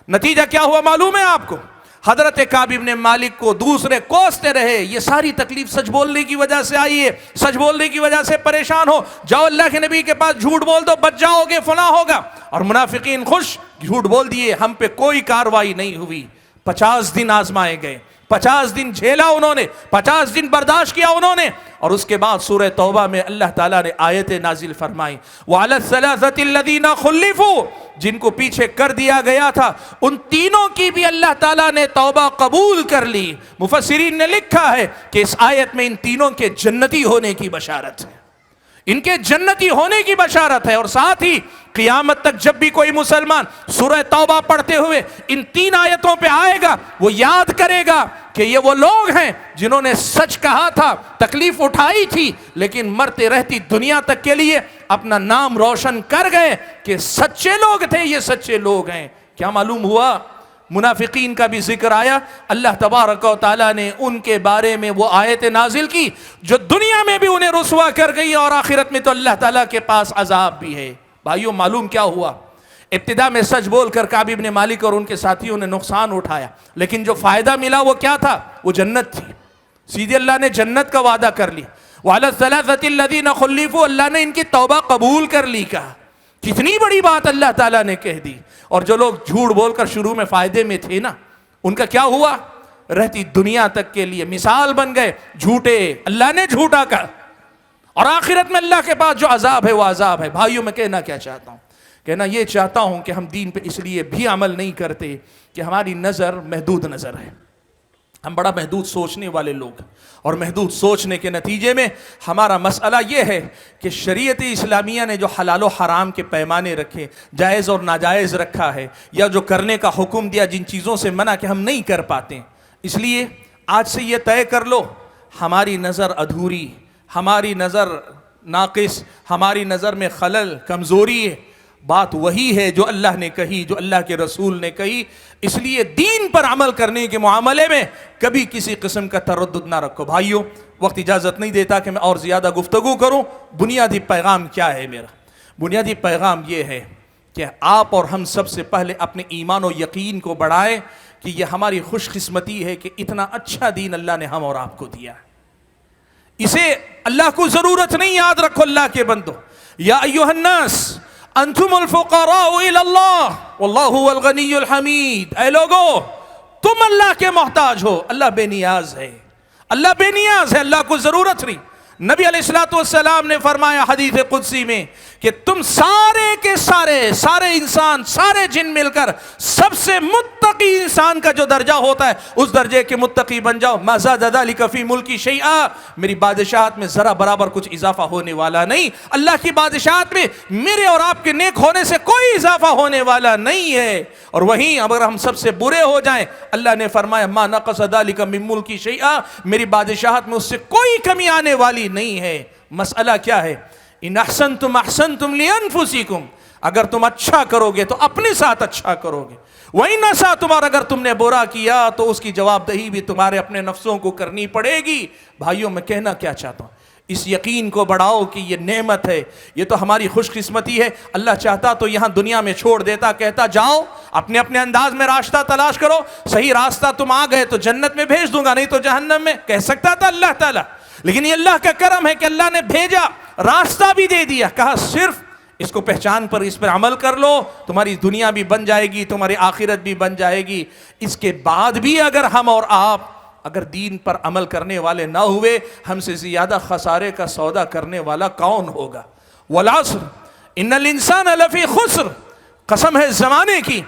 نتیجہ کیا ہوا معلوم ہے آپ کو؟ حضرت کعب ابن مالک کو دوسرے کوستے رہے، یہ ساری تکلیف سچ بولنے کی وجہ سے آئی ہے، سچ بولنے کی وجہ سے پریشان ہو، جاؤ اللہ کے نبی کے پاس جھوٹ بول دو، بچ جاؤ گے، فلاں ہوگا۔ اور منافقین خوش، جھوٹ بول دیے، ہم پہ کوئی کاروائی نہیں ہوئی۔ 50 دن آزمائے گئے، 50 دن جھیلا انہوں نے، 50 دن برداشت کیا انہوں نے، اور اس کے بعد سورہ توبہ میں اللہ تعالیٰ نے آیتیں نازل فرمائی، وَعَلَى الثَّلَاثَةِ الَّذِينَ خُلِّفُوا، جن کو پیچھے کر دیا گیا تھا، ان تینوں کی بھی اللہ تعالیٰ نے توبہ قبول کر لی۔ مفسرین نے لکھا ہے کہ اس آیت میں ان تینوں کے جنتی ہونے کی بشارت ہے، ان کے جنتی ہونے کی بشارت ہے۔ اور ساتھ ہی قیامت تک جب بھی کوئی مسلمان سورہ توبہ پڑھتے ہوئے ان 3 آیتوں پہ آئے گا، وہ یاد کرے گا کہ یہ وہ لوگ ہیں جنہوں نے سچ کہا تھا، تکلیف اٹھائی تھی، لیکن مرتے رہتی دنیا تک کے لیے اپنا نام روشن کر گئے کہ سچے لوگ تھے، یہ سچے لوگ ہیں۔ کیا معلوم ہوا؟ منافقین کا بھی ذکر آیا، اللہ تبارک و تعالیٰ نے ان کے بارے میں وہ آیت نازل کی جو دنیا میں بھی انہیں رسوا کر گئی، اور آخرت میں تو اللہ تعالیٰ کے پاس عذاب بھی ہے۔ بھائیو معلوم کیا ہوا؟ ابتدا میں سچ بول کر کعب ابن مالک اور ان کے ساتھیوں نے نقصان اٹھایا، لیکن جو فائدہ ملا وہ کیا تھا؟ وہ جنت تھی۔ سیدھے اللہ نے جنت کا وعدہ کر لیا۔ وَعَلَى الثَّلَاثَةِ الَّذِينَ خُلِّفُوا، اللہ نے ان کی توبہ قبول کر لی۔ کہا کتنی بڑی بات اللہ تعالیٰ نے کہہ دی۔ اور جو لوگ جھوٹ بول کر شروع میں فائدے میں تھے نا، ان کا کیا ہوا؟ رہتی دنیا تک کے لیے مثال بن گئے، جھوٹے، اللہ نے جھوٹا کہا، اور آخرت میں اللہ کے پاس جو عذاب ہے وہ عذاب ہے۔ بھائیوں میں کہنا کیا چاہتا ہوں؟ کہنا یہ چاہتا ہوں کہ ہم دین پہ اس لیے بھی عمل نہیں کرتے کہ ہماری نظر محدود نظر ہے، ہم بڑا محدود سوچنے والے لوگ، اور محدود سوچنے کے نتیجے میں ہمارا مسئلہ یہ ہے کہ شریعت اسلامیہ نے جو حلال و حرام کے پیمانے رکھے، جائز اور ناجائز رکھا ہے، یا جو کرنے کا حکم دیا، جن چیزوں سے منع کہ ہم نہیں کر پاتے، اس لیے آج سے یہ طے کر لو ہماری نظر ادھوری، ہماری نظر ناقص، ہماری نظر میں خلل، کمزوری ہے۔ بات وہی ہے جو اللہ نے کہی، جو اللہ کے رسول نے کہی۔ اس لیے دین پر عمل کرنے کے معاملے میں کبھی کسی قسم کا تردد نہ رکھو۔ بھائیو وقت اجازت نہیں دیتا کہ میں اور زیادہ گفتگو کروں۔ بنیادی پیغام کیا ہے میرا؟ بنیادی پیغام یہ ہے کہ آپ اور ہم سب سے پہلے اپنے ایمان و یقین کو بڑھائیں کہ یہ ہماری خوش قسمتی ہے کہ اتنا اچھا دین اللہ نے ہم اور آپ کو دیا۔ اسے اللہ کو ضرورت نہیں، یاد رکھو اللہ کے بندو، یا ایھا الناس انتم الفقراء الی اللہ واللہ هو الغنی الحمید، اے لوگو تم اللہ کے محتاج ہو، اللہ بے نیاز ہے، اللہ بے نیاز ہے، اللہ کو ضرورت نہیں۔ نبی علیہ السلام نے فرمایا حدیث قدسی میں کہ تم سارے کے سارے انسان، سارے جن مل کر سب سے متقی انسان کا جو درجہ ہوتا ہے اس درجے کے متقی بن جاؤ۔ ما زاد ذلک فی ملکی شیئا، میری بادشاہت میں ذرا برابر کچھ اضافہ ہونے والا نہیں۔ اللہ کی بادشاہت میں میرے اور آپ کے نیک ہونے سے کوئی اضافہ ہونے والا نہیں ہے۔ اور وہیں اگر ہم سب سے برے ہو جائیں، اللہ نے فرمایا ما نقص ذلک من ملکی شیئا، میری بادشاہت میں اس سے کوئی کمی آنے والی نہیں ہے۔ مسئلہ کیا ہے؟ ان احسنتم احسنتم لانفسکم، اگر تم اچھا کرو گے تو اپنے ساتھ اچھا کرو گے، وَإِنْ أَسَأْتُمْ، اور اگر تم نے برا کیا تو اس کی جواب دہی بھی تمہارے اپنے نفسوں کو کرنی پڑے گی۔ بھائیوں میں کہنا کیا چاہتا ہوں، اس یقین کو بڑھاؤ کہ یہ نعمت ہے، یہ تو ہماری خوش قسمتی ہے۔ اللہ چاہتا تو یہاں دنیا میں چھوڑ دیتا، کہتا جاؤ اپنے اپنے انداز میں راستہ تلاش کرو، صحیح راستہ تم آ گئے تو جنت میں بھیج دوں گا، نہیں تو جہنم میں، کہہ سکتا تھا اللہ تعالیٰ۔ لیکن یہ اللہ کا کرم ہے کہ اللہ نے بھیجا، راستہ بھی دے دیا، کہا صرف اس کو پہچان پر اس پر عمل کر لو، تمہاری دنیا بھی بن جائے گی، تمہاری آخرت بھی بن جائے گی۔ اس کے بعد بھی اگر ہم اور آپ اگر دین پر عمل کرنے والے نہ ہوئے، ہم سے زیادہ خسارے کا سودا کرنے والا کون ہوگا؟ والعصر ان الانسان لفی خسر، قسم ہے زمانے کی،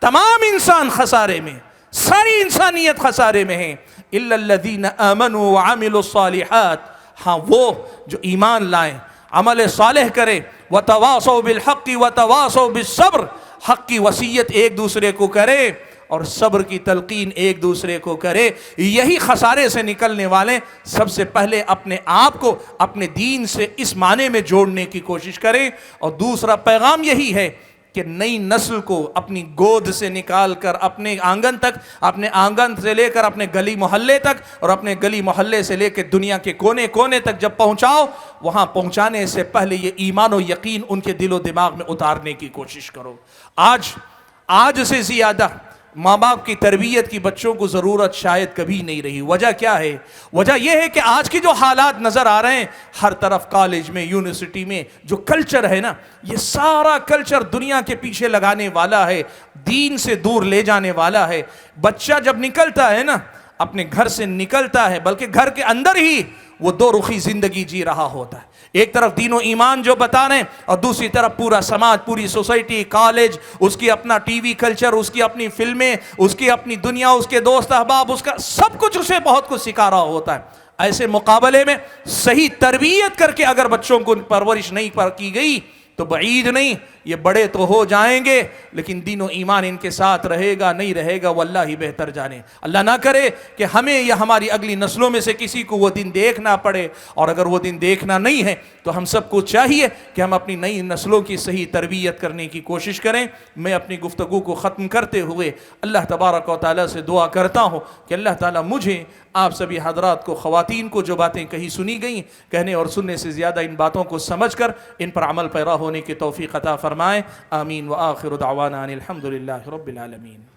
تمام انسان خسارے میں، ساری انسانیت خسارے میں ہے، الا الذین آمنوا وعملوا الصالحات، ہاں وہ جو ایمان لائیں، عمل صالح کرے، وتواصوا بالحق وتواصوا بالصبر، حق کی وصیت ایک دوسرے کو کرے اور صبر کی تلقین ایک دوسرے کو کرے، یہی خسارے سے نکلنے والے۔ سب سے پہلے اپنے آپ کو اپنے دین سے اس معنی میں جوڑنے کی کوشش کریں، اور دوسرا پیغام یہی ہے کہ نئی نسل کو اپنی گود سے نکال کر اپنے آنگن تک، اپنے آنگن سے لے کر اپنے گلی محلے تک، اور اپنے گلی محلے سے لے کے دنیا کے کونے کونے تک جب پہنچاؤ، وہاں پہنچانے سے پہلے یہ ایمان و یقین ان کے دل و دماغ میں اتارنے کی کوشش کرو۔ آج سے زیادہ ماں باپ کی تربیت کی بچوں کو ضرورت شاید کبھی نہیں رہی۔ وجہ کیا ہے؟ وجہ یہ ہے کہ آج کی جو حالات نظر آ رہے ہیں، ہر طرف کالج میں، یونیورسٹی میں جو کلچر ہے نا، یہ سارا کلچر دنیا کے پیچھے لگانے والا ہے، دین سے دور لے جانے والا ہے۔ بچہ جب نکلتا ہے نا، اپنے گھر سے نکلتا ہے، بلکہ گھر کے اندر ہی وہ دو رخی زندگی جی رہا ہوتا ہے، ایک طرف دین و ایمان جو بتا رہے ہیں، اور دوسری طرف پورا سماج، پوری سوسائٹی، کالج، اس کی اپنا ٹی وی کلچر، اس کی اپنی فلمیں، اس کی اپنی دنیا، اس کے دوست احباب، اس کا سب کچھ اسے بہت کچھ سکھا رہا ہوتا ہے۔ ایسے مقابلے میں صحیح تربیت کر کے اگر بچوں کو پرورش نہیں کی گئی تو بعید نہیں، یہ بڑے تو ہو جائیں گے لیکن دین و ایمان ان کے ساتھ رہے گا نہیں رہے گا، وہ اللہ ہی بہتر جانے۔ اللہ نہ کرے کہ ہمیں یا ہماری اگلی نسلوں میں سے کسی کو وہ دن دیکھنا پڑے، اور اگر وہ دن دیکھنا نہیں ہے تو ہم سب کو چاہیے کہ ہم اپنی نئی نسلوں کی صحیح تربیت کرنے کی کوشش کریں۔ میں اپنی گفتگو کو ختم کرتے ہوئے اللہ تبارک و تعالیٰ سے دعا کرتا ہوں کہ اللہ تعالیٰ مجھے، آپ سبھی حضرات کو، خواتین کو جو باتیں کہی سنی گئیں، کہنے اور سننے سے زیادہ ان باتوں کو سمجھ کر ان پر عمل پیرا ہونے کی توفیق عطا فرمائے۔ آمین وآخر دعوانا ان الحمد للہ رب العالمین۔